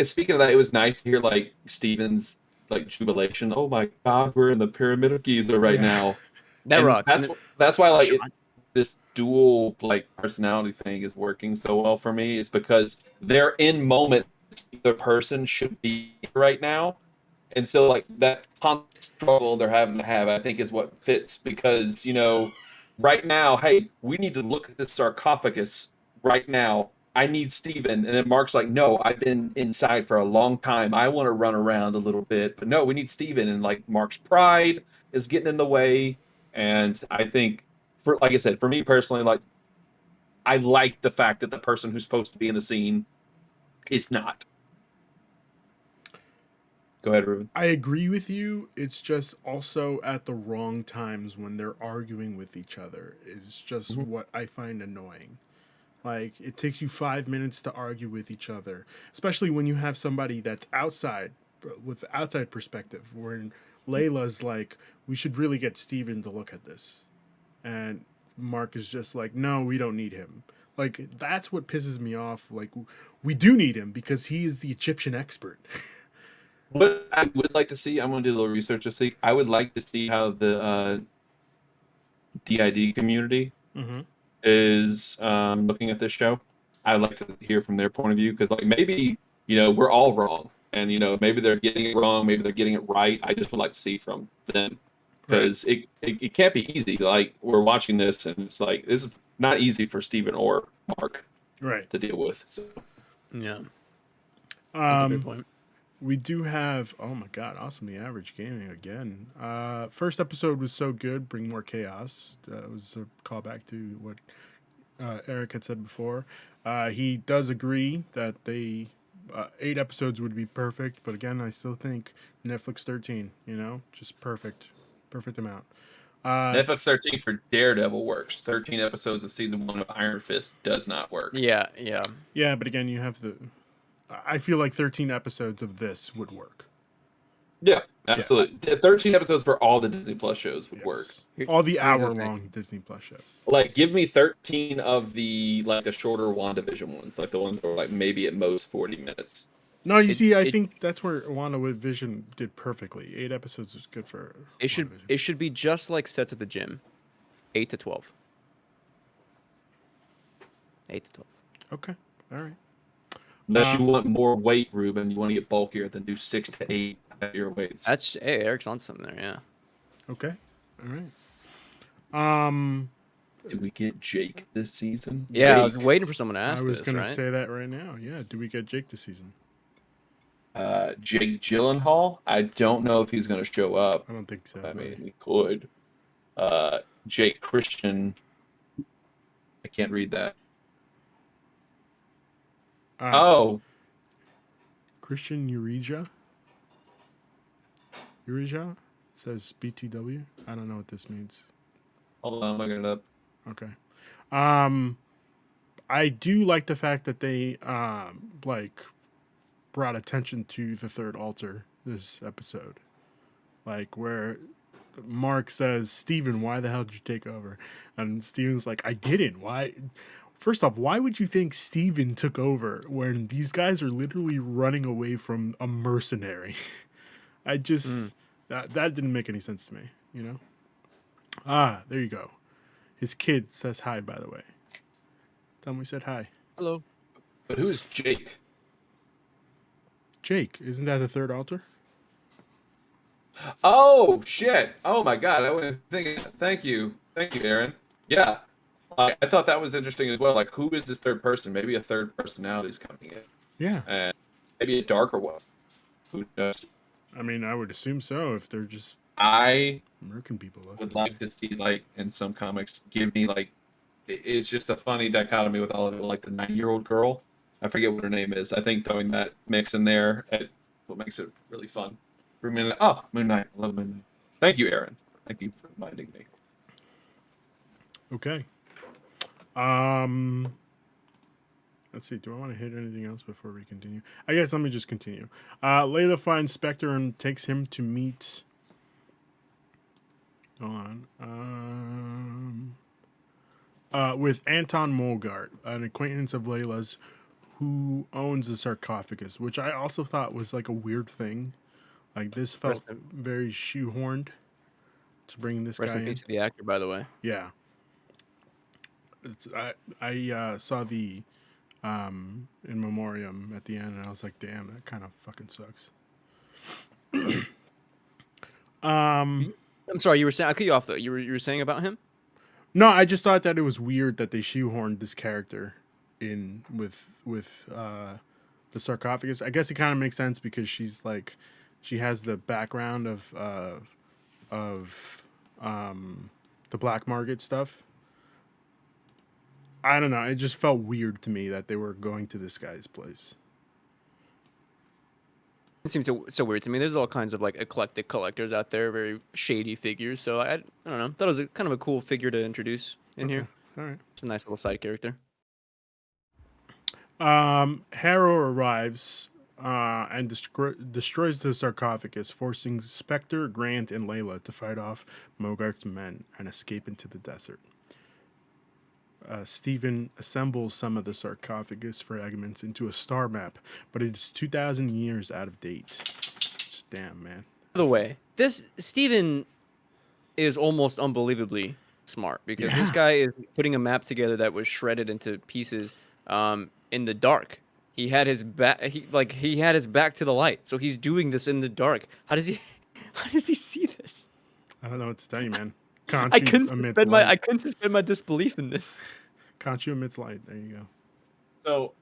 [SPEAKER 4] Speaking of that, it was nice to hear like Steven's like jubilation. Oh my God, we're in the pyramid of Giza right
[SPEAKER 1] Yeah.
[SPEAKER 4] now.
[SPEAKER 2] That
[SPEAKER 4] And
[SPEAKER 2] rock.
[SPEAKER 4] That's why like
[SPEAKER 2] Shot.
[SPEAKER 4] this dual like personality thing is working so well for me. Is because they're in moment the person should be right now, and so like that constant struggle they're having to have, I think, is what fits because right now, hey, we need to look at this sarcophagus right now. I need Steven. And then Mark's like, no, I've been inside for a long time. I want to run around a little bit. But no, we need Steven. And like Mark's pride is getting in the way. And I think like I said, for me personally, like I like the fact that the person who's supposed to be in the scene is not. Go ahead, Ruben.
[SPEAKER 1] I agree with you. It's just also at the wrong times when they're arguing with each other is just what I find annoying. Like, it takes you 5 minutes to argue with each other, especially when you have somebody that's outside, with outside perspective, where Layla's like, we should really get Steven to look at this. And Mark is just like, no, we don't need him. Like, that's what pisses me off. Like, we do need him because he is the Egyptian expert.
[SPEAKER 4] What I would like to see, I'm going to do a little research this week. I would like to see how the DID community is looking at this show. I'd like to hear from their point of view because, like, maybe we're all wrong, and maybe they're getting it wrong, maybe they're getting it right. I just would like to see from them because it can't be easy. Like, we're watching this, and it's like this is not easy for Steven or Mark to deal with. So.
[SPEAKER 2] Yeah, that's a good point.
[SPEAKER 1] We do have, oh my God, Awesome the Average Gaming again. First episode was so good, bring more chaos. It was a callback to what Eric had said before. He does agree that 8 episodes would be perfect, but again, I still think Netflix 13, just perfect amount.
[SPEAKER 4] Netflix 13 for Daredevil works. 13 episodes of season 1 of Iron Fist does not work.
[SPEAKER 2] Yeah.
[SPEAKER 1] Yeah, but again, you have I feel like 13 episodes of this would work.
[SPEAKER 4] Yeah, absolutely. 13 episodes for all the Disney Plus shows would work.
[SPEAKER 1] All the
[SPEAKER 2] Here's the
[SPEAKER 1] hour-long Disney Plus shows.
[SPEAKER 4] Like, give me 13 of the shorter WandaVision ones, like the ones that were like maybe at most 40 minutes.
[SPEAKER 1] No, you see, I think that's where WandaVision did perfectly. 8 episodes was good for WandaVision.
[SPEAKER 2] It should be just like Set to the Gym, 8 to 12. 8 to 12.
[SPEAKER 1] Okay, all right.
[SPEAKER 4] Unless you want more weight, Ruben, you want to get bulkier, then do 6 to 8 heavier weights.
[SPEAKER 2] Hey, Eric's on something there. Yeah.
[SPEAKER 1] Okay, all right.
[SPEAKER 4] Do we get Jake this season?
[SPEAKER 2] Yeah, I
[SPEAKER 4] Jake.
[SPEAKER 2] was waiting for someone to ask
[SPEAKER 1] I was
[SPEAKER 2] this.
[SPEAKER 1] gonna
[SPEAKER 2] Right?
[SPEAKER 1] say that right now. Yeah, do we get Jake this season?
[SPEAKER 4] Jake Gyllenhaal. I don't know if he's going to show up.
[SPEAKER 1] I don't think so.
[SPEAKER 4] I mean, he could. Jake Christian. can't read that.
[SPEAKER 1] Uh,
[SPEAKER 4] Oh,
[SPEAKER 1] Christian Ureja says BTW. I don't know what this means.
[SPEAKER 4] hold on, I'm looking it up.
[SPEAKER 1] Okay. Um, I do like the fact that they like brought attention to the third altar this episode. Like where Mark says, "Steven, why the hell did you take over?" And Steven's like, "I didn't. Why?" First off, why would you think Steven took over when these guys are literally running away from a mercenary? I just that didn't make any sense to me, you know? Ah, there you go. His kid says hi, by the way. Tell him we said hi.
[SPEAKER 2] Hello.
[SPEAKER 4] But who is Jake?
[SPEAKER 1] Jake, isn't that a third altar?
[SPEAKER 4] Oh shit! Oh my god, I wouldn't think. Thank you, Aaron. Yeah, I thought that was interesting as well. Like, who is this third person? Maybe a third personality is coming in,
[SPEAKER 1] Yeah.
[SPEAKER 4] and maybe a darker one. Who knows?
[SPEAKER 1] I mean, I would assume so if they're just
[SPEAKER 4] I
[SPEAKER 1] American people left.
[SPEAKER 4] would like to see, like, in some comics, give me like, it's just a funny dichotomy with all of it. Like the 9-year-old girl, I forget what her name is. I think throwing that mix in there, what makes it really fun. For Moon Knight. Oh, Moon Knight. I love Moon Knight. Thank you, Aaron. Thank you for reminding me.
[SPEAKER 1] Okay. Let's see. Do I want to hit anything else before we continue? I guess let me just continue. Layla finds Spectre and takes him to meet. Hold on. With Anton Molgart, an acquaintance of Layla's, who owns a sarcophagus, which I also thought was like a weird thing. Like this felt very shoehorned to bring this
[SPEAKER 2] Rest
[SPEAKER 1] guy
[SPEAKER 2] in
[SPEAKER 1] in.
[SPEAKER 2] peace to the actor, by the way.
[SPEAKER 1] Yeah. I saw the in memoriam at the end, and I was like, "Damn, that kind of fucking sucks."
[SPEAKER 2] I'm sorry, you were saying I cut you off though. You were saying about him?
[SPEAKER 1] No, I just thought that it was weird that they shoehorned this character in with the sarcophagus. I guess it kind of makes sense because she has the background of the black market stuff. I don't know. It just felt weird to me that they were going to this guy's place.
[SPEAKER 2] It seems so weird to me. There's all kinds of like eclectic collectors out there, very shady figures. So I don't know. Thought it was kind of a cool figure to introduce in here.
[SPEAKER 1] All right.
[SPEAKER 2] It's a nice little side character.
[SPEAKER 1] Harrow arrives and destroys the sarcophagus, forcing Spectre, Grant, and Layla to fight off Mogart's men and escape into the desert. Stephen assembles some of the sarcophagus fragments into a star map, but it's 2,000 years out of date. Just damn, man.
[SPEAKER 2] By the way, this Steven is almost unbelievably smart because this guy is putting a map together that was shredded into pieces in the dark. He had his back. He had his back to the light, so he's doing this in the dark. How does he see this?
[SPEAKER 1] I don't know what to tell you, man.
[SPEAKER 2] I couldn't suspend my disbelief in this.
[SPEAKER 1] Kanchu emits light. There you go.
[SPEAKER 4] So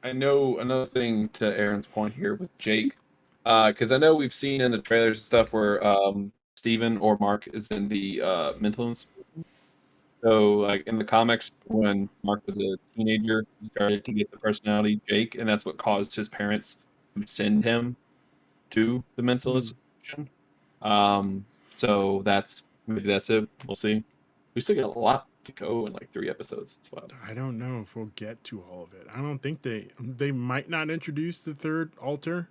[SPEAKER 4] I know another thing to Aaron's point here with Jake, because I know we've seen in the trailers and stuff where Steven or Mark is in the mental institution. So like in the comics, when Mark was a teenager, he started to get the personality Jake, and that's what caused his parents to send him to the mental institution. So maybe that's it. We'll see. We still got a lot to go in like 3 episodes. That's wild.
[SPEAKER 1] I don't know if we'll get to all of it. I don't think they might not introduce the third altar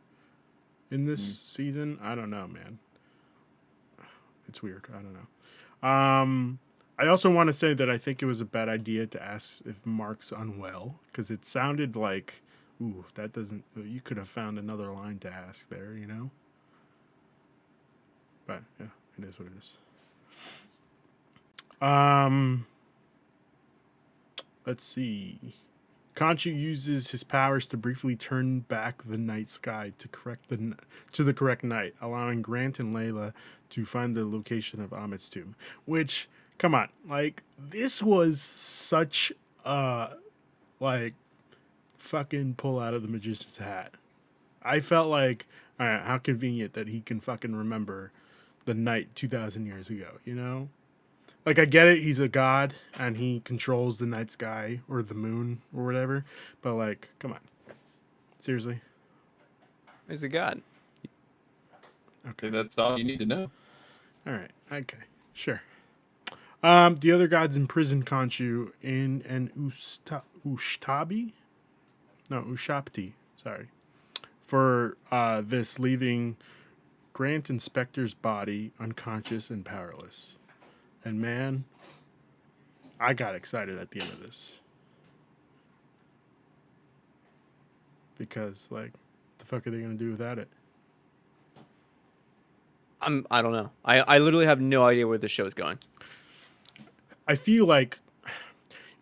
[SPEAKER 1] in this season. I don't know, man. It's weird. I don't know. I also want to say that I think it was a bad idea to ask if Mark's unwell because it sounded like, ooh, that doesn't. You could have found another line to ask there, you know. But yeah, it is what it is. Let's see. Khonshu uses his powers to briefly turn back the night sky to the correct night, allowing Grant and Layla to find the location of Amit's tomb. Which, come on, like this was such like fucking pull out of the magician's hat. I felt like, all right, how convenient that he can fucking remember the night 2,000 years ago, you know? Like, I get it, he's a god and he controls the night sky or the moon or whatever, but like, come on, seriously.
[SPEAKER 2] He's a god.
[SPEAKER 4] Okay, that's all you need to know.
[SPEAKER 1] All right, okay, sure. The other gods imprisoned Khonshu in an Ushtabi? No, Ushapti. Sorry. For this, leaving Grant Inspector's body unconscious and powerless. And man, I got excited at the end of this. Because, like, the fuck are they going to do without it?
[SPEAKER 2] I don't know. I literally have no idea where this show is going.
[SPEAKER 1] I feel like,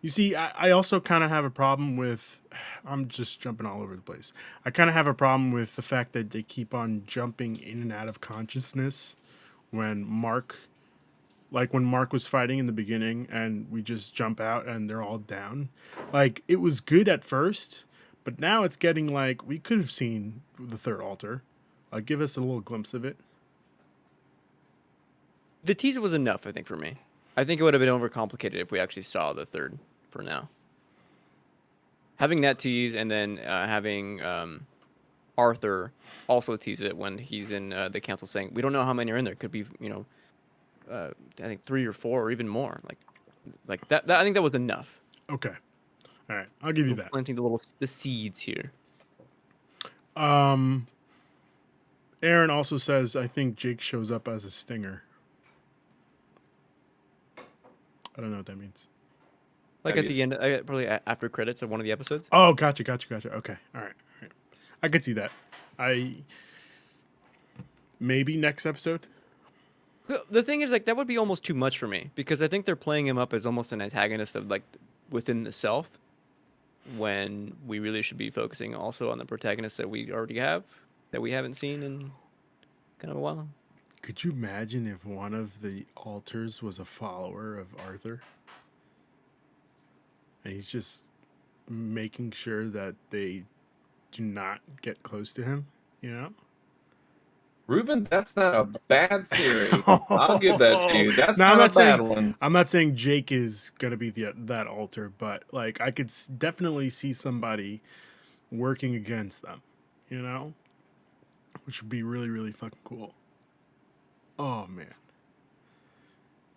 [SPEAKER 1] you see, I also kind of have a problem with, I'm just jumping all over the place. I kind of have a problem with the fact that they keep on jumping in and out of consciousness when Mark was fighting in the beginning and we just jump out and they're all down. Like, it was good at first, but now it's getting like, we could have seen the third altar. Like, give us a little glimpse of it.
[SPEAKER 2] The teaser was enough, I think, for me. I think it would have been overcomplicated if we actually saw the third for now. Having that tease and then having Arthur also tease it when he's in the council saying, we don't know how many are in there. Could be, I think 3 or 4 or even more. Like that I think that was enough.
[SPEAKER 1] Okay. All right. I'll give you that.
[SPEAKER 2] Planting the seeds here.
[SPEAKER 1] Aaron also says, I think Jake shows up as a stinger. I don't know what that means.
[SPEAKER 2] Like at the end, probably after credits of one of the episodes.
[SPEAKER 1] Oh, gotcha. Okay. All right. I could see that. Maybe next episode.
[SPEAKER 2] The thing is, like, that would be almost too much for me because I think they're playing him up as almost an antagonist of like within the self, when we really should be focusing also on the protagonist that we already have, that we haven't seen in kind of a while.
[SPEAKER 1] Could you imagine if one of the altars was a follower of Arthur? And he's just making sure that they do not get close to him, you know?
[SPEAKER 4] Ruben, that's not a bad theory. I'll give that to you. That's
[SPEAKER 1] No,
[SPEAKER 4] not a bad one.
[SPEAKER 1] I'm not saying Jake is going to be that altar, but like I could definitely see somebody working against them, you know? Which would be really, really fucking cool. Oh, man.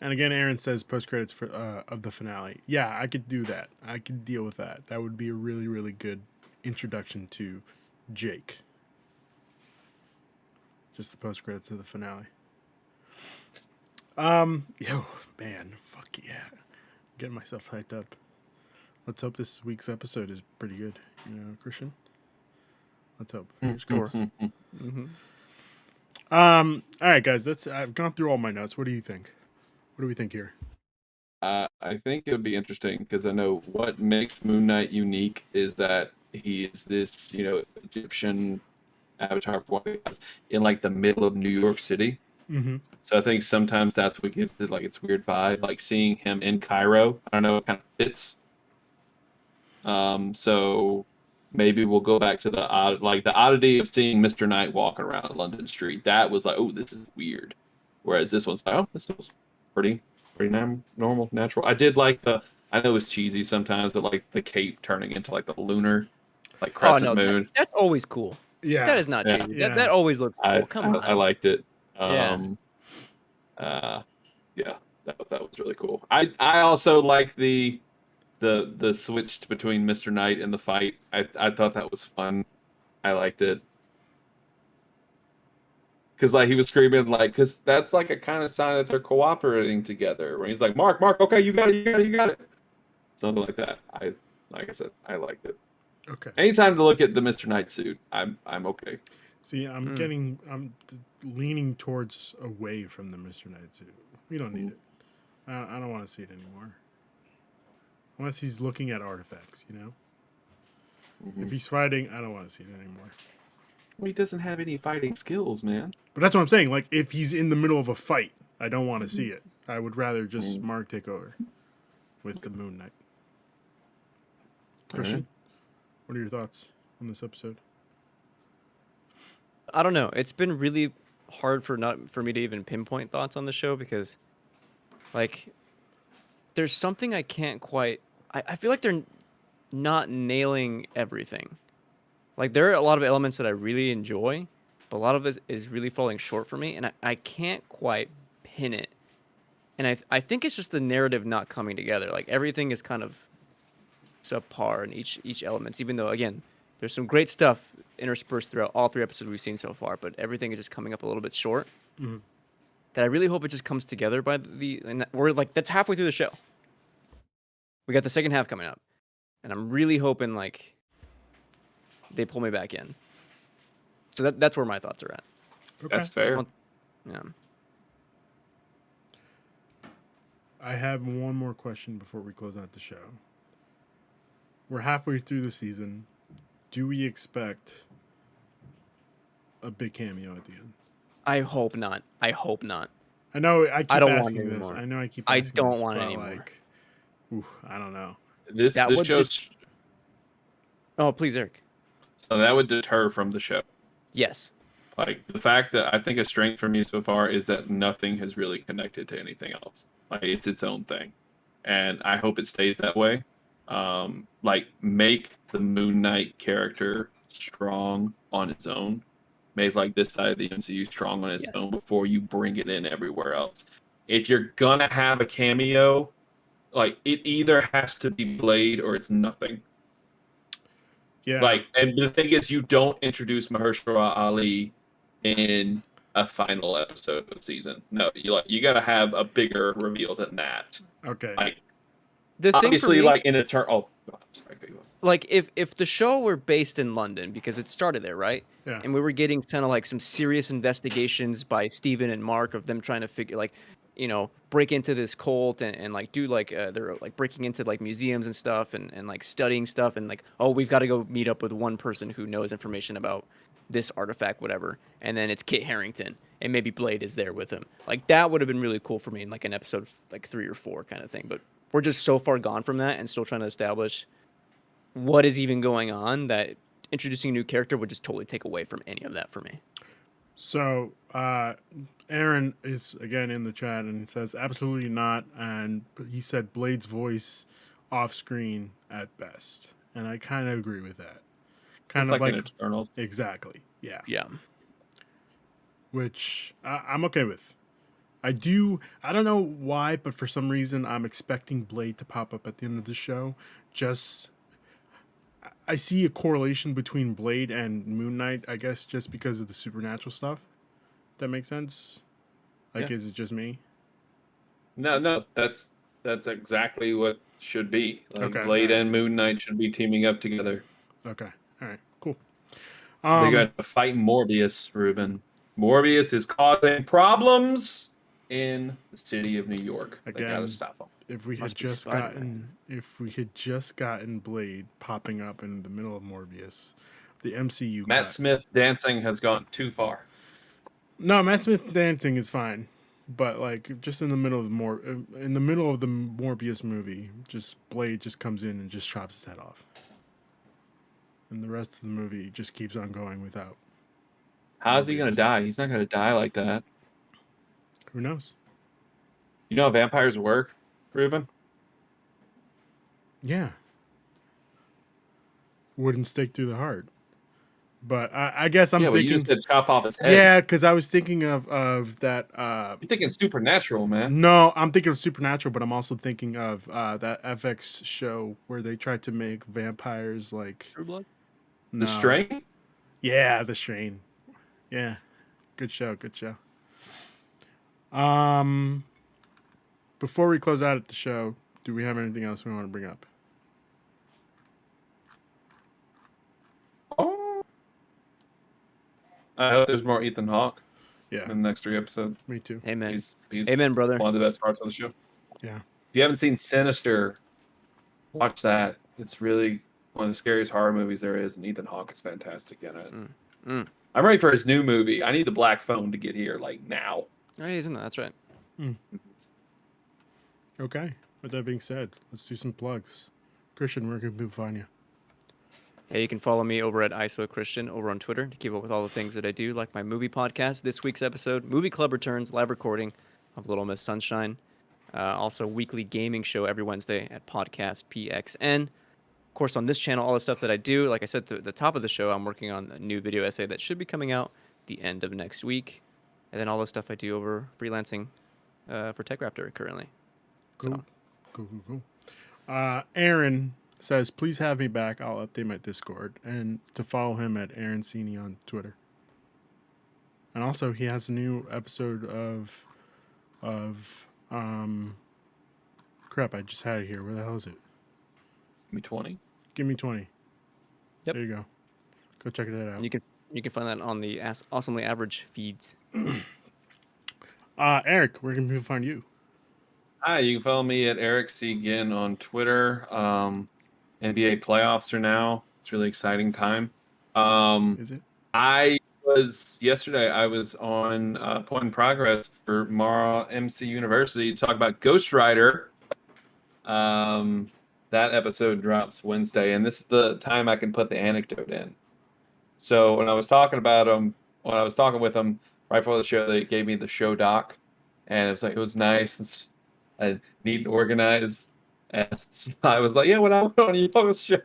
[SPEAKER 1] And again, Aaron says post credits for of the finale. Yeah, I could do that. I could deal with that. That would be a really, really good introduction to Jake. Just the post credits of the finale. Yo, man, fuck yeah. Getting myself hyped up. Let's hope this week's episode is pretty good. You know, Christian? Let's hope. Fingers crossed.
[SPEAKER 2] Mm-hmm.
[SPEAKER 1] All right, guys. I've gone through all my notes. What do you think? What do we think here?
[SPEAKER 4] I think it would be interesting because I know what makes Moon Knight unique is that he is this, Egyptian avatar for one of the gods in like the middle of New York City.
[SPEAKER 1] Mm-hmm.
[SPEAKER 4] So I think sometimes that's what gives it like its weird vibe. Like seeing him in Cairo, I don't know, it kind of fits. So maybe we'll go back to the oddity of seeing Mr. Knight walking around London Street. That was like, oh, this is weird. Whereas this one's like, oh, this was pretty normal, natural. I did like I know it's cheesy sometimes, but like the cape turning into like the lunar, like crescent moon.
[SPEAKER 2] That's always cool.
[SPEAKER 1] Yeah,
[SPEAKER 2] that is not cheesy.
[SPEAKER 1] Yeah.
[SPEAKER 2] That always looks cool. Come on,
[SPEAKER 4] I liked it.
[SPEAKER 2] Yeah,
[SPEAKER 4] That was really cool. I also like the switch between Mr. Knight and the fight. I thought that was fun. I liked it. Because like he was screaming because that's like a kind of sign that they're cooperating together. When he's like, Mark, okay, you got it, something like that. Like I said, I liked it.
[SPEAKER 1] Okay.
[SPEAKER 4] Anytime to look at the Mr. Knight suit, I'm okay.
[SPEAKER 1] See, I'm leaning towards away from the Mr. Knight suit. We don't need it. I don't want to see it anymore. Unless he's looking at artifacts, you know? Mm-hmm. If he's fighting, I don't want to see it anymore.
[SPEAKER 4] Well, he doesn't have any fighting skills, man.
[SPEAKER 1] But that's what I'm saying. Like, if he's in the middle of a fight, I don't want to see it. I would rather just Mark take over with the Moon Knight. Christian, what are your thoughts on this episode?
[SPEAKER 2] I don't know. It's been really hard for me to even pinpoint thoughts on the show because, like, there's something I can't quite. I feel like they're not nailing everything. Like there are a lot of elements that I really enjoy, but a lot of it is really falling short for me, and I can't quite pin it. And I think it's just the narrative not coming together. Like everything is kind of subpar in each elements, even though again, there's some great stuff interspersed throughout all 3 episodes we've seen so far, but everything is just coming up a little bit short.
[SPEAKER 1] Mhm.
[SPEAKER 2] That I really hope it just comes together by we're like that's halfway through the show. We got the second half coming up, and I'm really hoping like they pull me back in. So that's where my thoughts are at.
[SPEAKER 1] Okay.
[SPEAKER 4] That's fair.
[SPEAKER 2] Yeah.
[SPEAKER 1] I have one more question before we close out the show. We're halfway through the season. Do we expect a big cameo at the end?
[SPEAKER 2] I hope not. I hope not.
[SPEAKER 1] I know I keep
[SPEAKER 2] I don't want
[SPEAKER 1] asking
[SPEAKER 2] it
[SPEAKER 1] this.
[SPEAKER 2] anymore.
[SPEAKER 1] I know I keep
[SPEAKER 2] I
[SPEAKER 1] asking
[SPEAKER 2] don't
[SPEAKER 1] this,
[SPEAKER 2] want it
[SPEAKER 1] but
[SPEAKER 2] anymore.
[SPEAKER 1] like, I don't know.
[SPEAKER 4] This
[SPEAKER 2] That
[SPEAKER 4] this
[SPEAKER 2] would
[SPEAKER 4] shows
[SPEAKER 2] Oh, please, Eric.
[SPEAKER 4] so that would deter from the show.
[SPEAKER 2] Yes.
[SPEAKER 4] Like the fact that I think a strength for me so far is that nothing has really connected to anything else. Like it's its own thing, and I hope it stays that way. Like make the Moon Knight character strong on its own. Make like this side of the MCU strong on its
[SPEAKER 2] Yes.
[SPEAKER 4] own before you bring it in everywhere else. If you're gonna have a cameo, like it either has to be Blade or it's nothing.
[SPEAKER 1] Yeah.
[SPEAKER 4] Like, and the thing is, you don't introduce Mahershala Ali in a final episode of the season. No, you got to have a bigger reveal than that.
[SPEAKER 1] Okay.
[SPEAKER 4] Like,
[SPEAKER 2] The thing for
[SPEAKER 4] obviously,
[SPEAKER 2] me,
[SPEAKER 4] like in Eternal. Oh, sorry, go on.
[SPEAKER 2] like if the show were based in London because it started there, right?
[SPEAKER 1] Yeah.
[SPEAKER 2] And we were getting kind of like some serious investigations by Steven and Mark of them trying to figure like, break into this cult and like do like they're like breaking into like museums and stuff and like studying stuff and like, oh, we've got to go meet up with one person who knows information about this artifact, whatever. And then it's Kit Harington and maybe Blade is there with him. Like that would have been really cool for me in like an episode like 3 or 4 kind of thing. But we're just so far gone from that and still trying to establish what is even going on that introducing a new character would just totally take away from any of that for me.
[SPEAKER 1] So, Aaron is again in the chat and he says absolutely not, and he said Blade's voice off screen at best, and I kind of agree with that. Kind
[SPEAKER 4] It's
[SPEAKER 1] of
[SPEAKER 4] like
[SPEAKER 1] like
[SPEAKER 4] in Eternals.
[SPEAKER 1] exactly, yeah.
[SPEAKER 2] Yeah.
[SPEAKER 1] Which I'm okay with. I don't know why, but for some reason I'm expecting Blade to pop up at the end of the show. I see a correlation between Blade and Moon Knight, I guess, just because of the supernatural stuff. That makes sense? Like,
[SPEAKER 4] Yeah.
[SPEAKER 1] is it just me?
[SPEAKER 4] No, that's exactly what should be. Like
[SPEAKER 1] Okay,
[SPEAKER 4] Blade
[SPEAKER 1] alright.
[SPEAKER 4] and Moon Knight should be teaming up together.
[SPEAKER 1] Okay, all right, cool.
[SPEAKER 4] They're going to fight Morbius, Ruben. Morbius is causing problems in the city of New York. They got
[SPEAKER 1] Again,
[SPEAKER 4] to stop him.
[SPEAKER 1] if we had
[SPEAKER 2] Must be
[SPEAKER 1] just gotten Blade popping up in the middle of Morbius, the MCU.
[SPEAKER 4] Matt Smith's dancing has gone too far.
[SPEAKER 1] No, Matt Smith dancing is fine, but like just in the middle of the Morbius movie, just Blade just comes in and just chops his head off, and the rest of the movie just keeps on going without.
[SPEAKER 4] How's he going to die? He's not going to die like that.
[SPEAKER 1] Who knows?
[SPEAKER 4] You know how vampires work, Ruben?
[SPEAKER 1] Yeah. Wooden stake through the heart. But I guess I'm
[SPEAKER 4] But you
[SPEAKER 1] thinking.
[SPEAKER 4] just said chop off his head.
[SPEAKER 1] Yeah, because I was thinking of that.
[SPEAKER 4] You're thinking supernatural, man.
[SPEAKER 1] No, I'm thinking of Supernatural, but I'm also thinking of that FX show where they tried to make vampires like.
[SPEAKER 2] True Blood?
[SPEAKER 1] No.
[SPEAKER 4] The Strain?
[SPEAKER 1] Yeah, The Strain. Yeah, good show. Good show. Before we close out at the show, do we have anything else we want to bring up?
[SPEAKER 4] Oh. I hope there's more Ethan Hawke
[SPEAKER 1] Yeah,
[SPEAKER 4] in the next 3 episodes.
[SPEAKER 1] me too.
[SPEAKER 2] Amen.
[SPEAKER 4] He's
[SPEAKER 2] Amen, brother.
[SPEAKER 4] one of the best parts of the show.
[SPEAKER 1] Yeah.
[SPEAKER 4] If you haven't seen Sinister, watch that. It's really one of the scariest horror movies there is, and Ethan Hawke is fantastic in it. I'm ready for his new movie. I need the black phone to get here, like, now.
[SPEAKER 2] Oh, he's in that. That's right.
[SPEAKER 1] Okay. With that being said, let's do some plugs. Christian, where can people find you?
[SPEAKER 2] Hey, you can follow me over at ISO Christian over on Twitter to keep up with all the things that I do, like my movie podcast. This week's episode, Movie Club returns, live recording of Little Miss Sunshine. Also, weekly gaming show every Wednesday at Podcast PXN. Of course, on this channel, all the stuff that I do, like I said at the top of the show, I'm working on a new video essay that should be coming out the end of next week. And then all the stuff I do over freelancing for Tech Raptor currently.
[SPEAKER 1] Cool. Cool. Aaron says, please have me back. I'll update my Discord. And to follow him at Aaron Seaney on Twitter. And also, he has a new episode of crap, I just had it here. Where the hell is it?
[SPEAKER 4] Give me 20.
[SPEAKER 1] Give me 20.
[SPEAKER 2] Yep.
[SPEAKER 1] There you go. Go check that out.
[SPEAKER 2] You can find that on the Awesomely Average feeds.
[SPEAKER 1] Eric, where can people find you?
[SPEAKER 4] Hi, you can follow me at Eric C. Ginn on Twitter. NBA playoffs are now. It's a really exciting time.
[SPEAKER 1] Is it?
[SPEAKER 4] Yesterday I was on Point in Progress for Mara MC University to talk about Ghost Rider. That episode drops Wednesday, and this is the time I can put the anecdote in. So when I was talking with them right before the show, they gave me the show doc, and it was nice and neat and organized. And so I was like, yeah, when I went on y'all's show,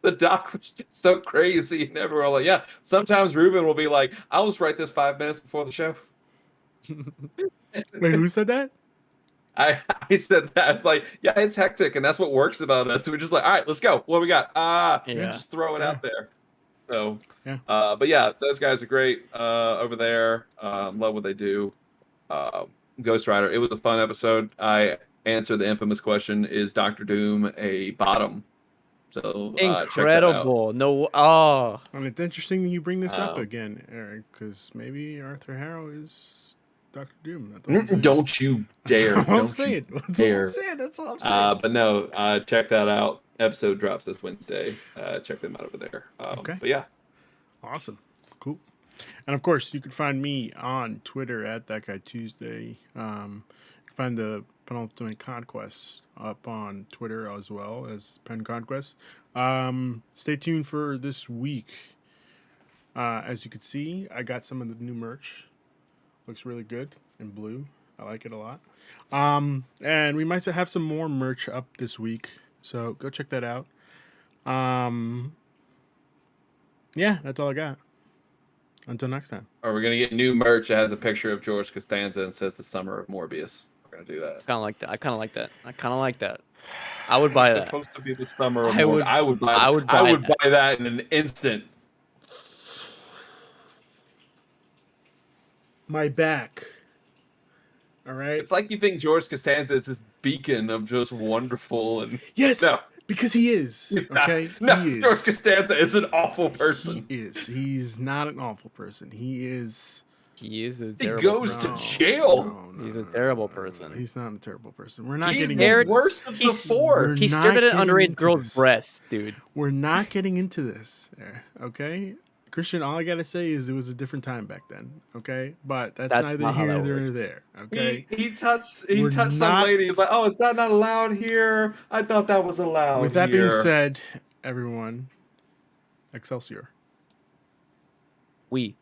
[SPEAKER 4] the doc was just so crazy, and everyone was like, yeah. Sometimes Ruben will be like, I'll just write this 5 minutes before the show.
[SPEAKER 1] Wait, who said that?
[SPEAKER 4] I said that. It's like, yeah, it's hectic, and that's what works about us. So we're just like, all right, let's go. What we got? Just throw it out there. So,
[SPEAKER 1] yeah.
[SPEAKER 4] But yeah, those guys are great over there. Love what they do. Ghost Rider. It was a fun episode. I answered the infamous question: is Doctor Doom a bottom? So
[SPEAKER 2] incredible. No, oh.
[SPEAKER 1] And it's interesting you bring this up again, Eric, because maybe Arthur Harrow is Doctor Doom.
[SPEAKER 4] Don't you dare!
[SPEAKER 1] That's all I'm saying. That's all I'm saying.
[SPEAKER 4] But no, check that out. Episode drops this Wednesday. Check them out over there.
[SPEAKER 1] Okay.
[SPEAKER 4] But yeah,
[SPEAKER 1] awesome, cool. And of course, you can find me on Twitter at That Guy Tuesday. You can find the Penultimate Conquest up on Twitter as well as Pen Conquest. Stay tuned for this week. As you can see, I got some of the new merch. Looks really good in blue. I like it a lot. And we might have some more merch up this week, so go check that out. Yeah, that's all I got. Until next time.
[SPEAKER 4] We're gonna get new merch that has a picture of George Costanza and says "The Summer of Morbius." We're gonna do that.
[SPEAKER 2] I kind of like that. I would buy that.
[SPEAKER 4] It's supposed to be the summer of Morbius. I would buy that in an instant.
[SPEAKER 1] My back. All right.
[SPEAKER 4] It's like you think George Costanza is this beacon of just wonderful and
[SPEAKER 1] yes.
[SPEAKER 4] No.
[SPEAKER 1] Because he is.
[SPEAKER 4] He's
[SPEAKER 1] okay?
[SPEAKER 4] Not. No,
[SPEAKER 1] he is.
[SPEAKER 4] George Costanza is an awful person.
[SPEAKER 1] He is. He's not an awful person. He is.
[SPEAKER 2] He is a terrible
[SPEAKER 4] He goes to jail.
[SPEAKER 2] He's a terrible person.
[SPEAKER 1] He's not a terrible person. We're not
[SPEAKER 4] he's
[SPEAKER 1] getting
[SPEAKER 4] the
[SPEAKER 1] into
[SPEAKER 4] worst of the four.
[SPEAKER 2] He stared at an underage girl's breasts, dude.
[SPEAKER 1] We're not getting into this. Okay? Christian, all I gotta say is it was a different time back then, okay? But that's neither here nor there, okay?
[SPEAKER 4] He touched some lady. He's like, oh, is that not allowed here? I thought that was allowed.
[SPEAKER 1] With that being said, everyone, Excelsior.
[SPEAKER 2] We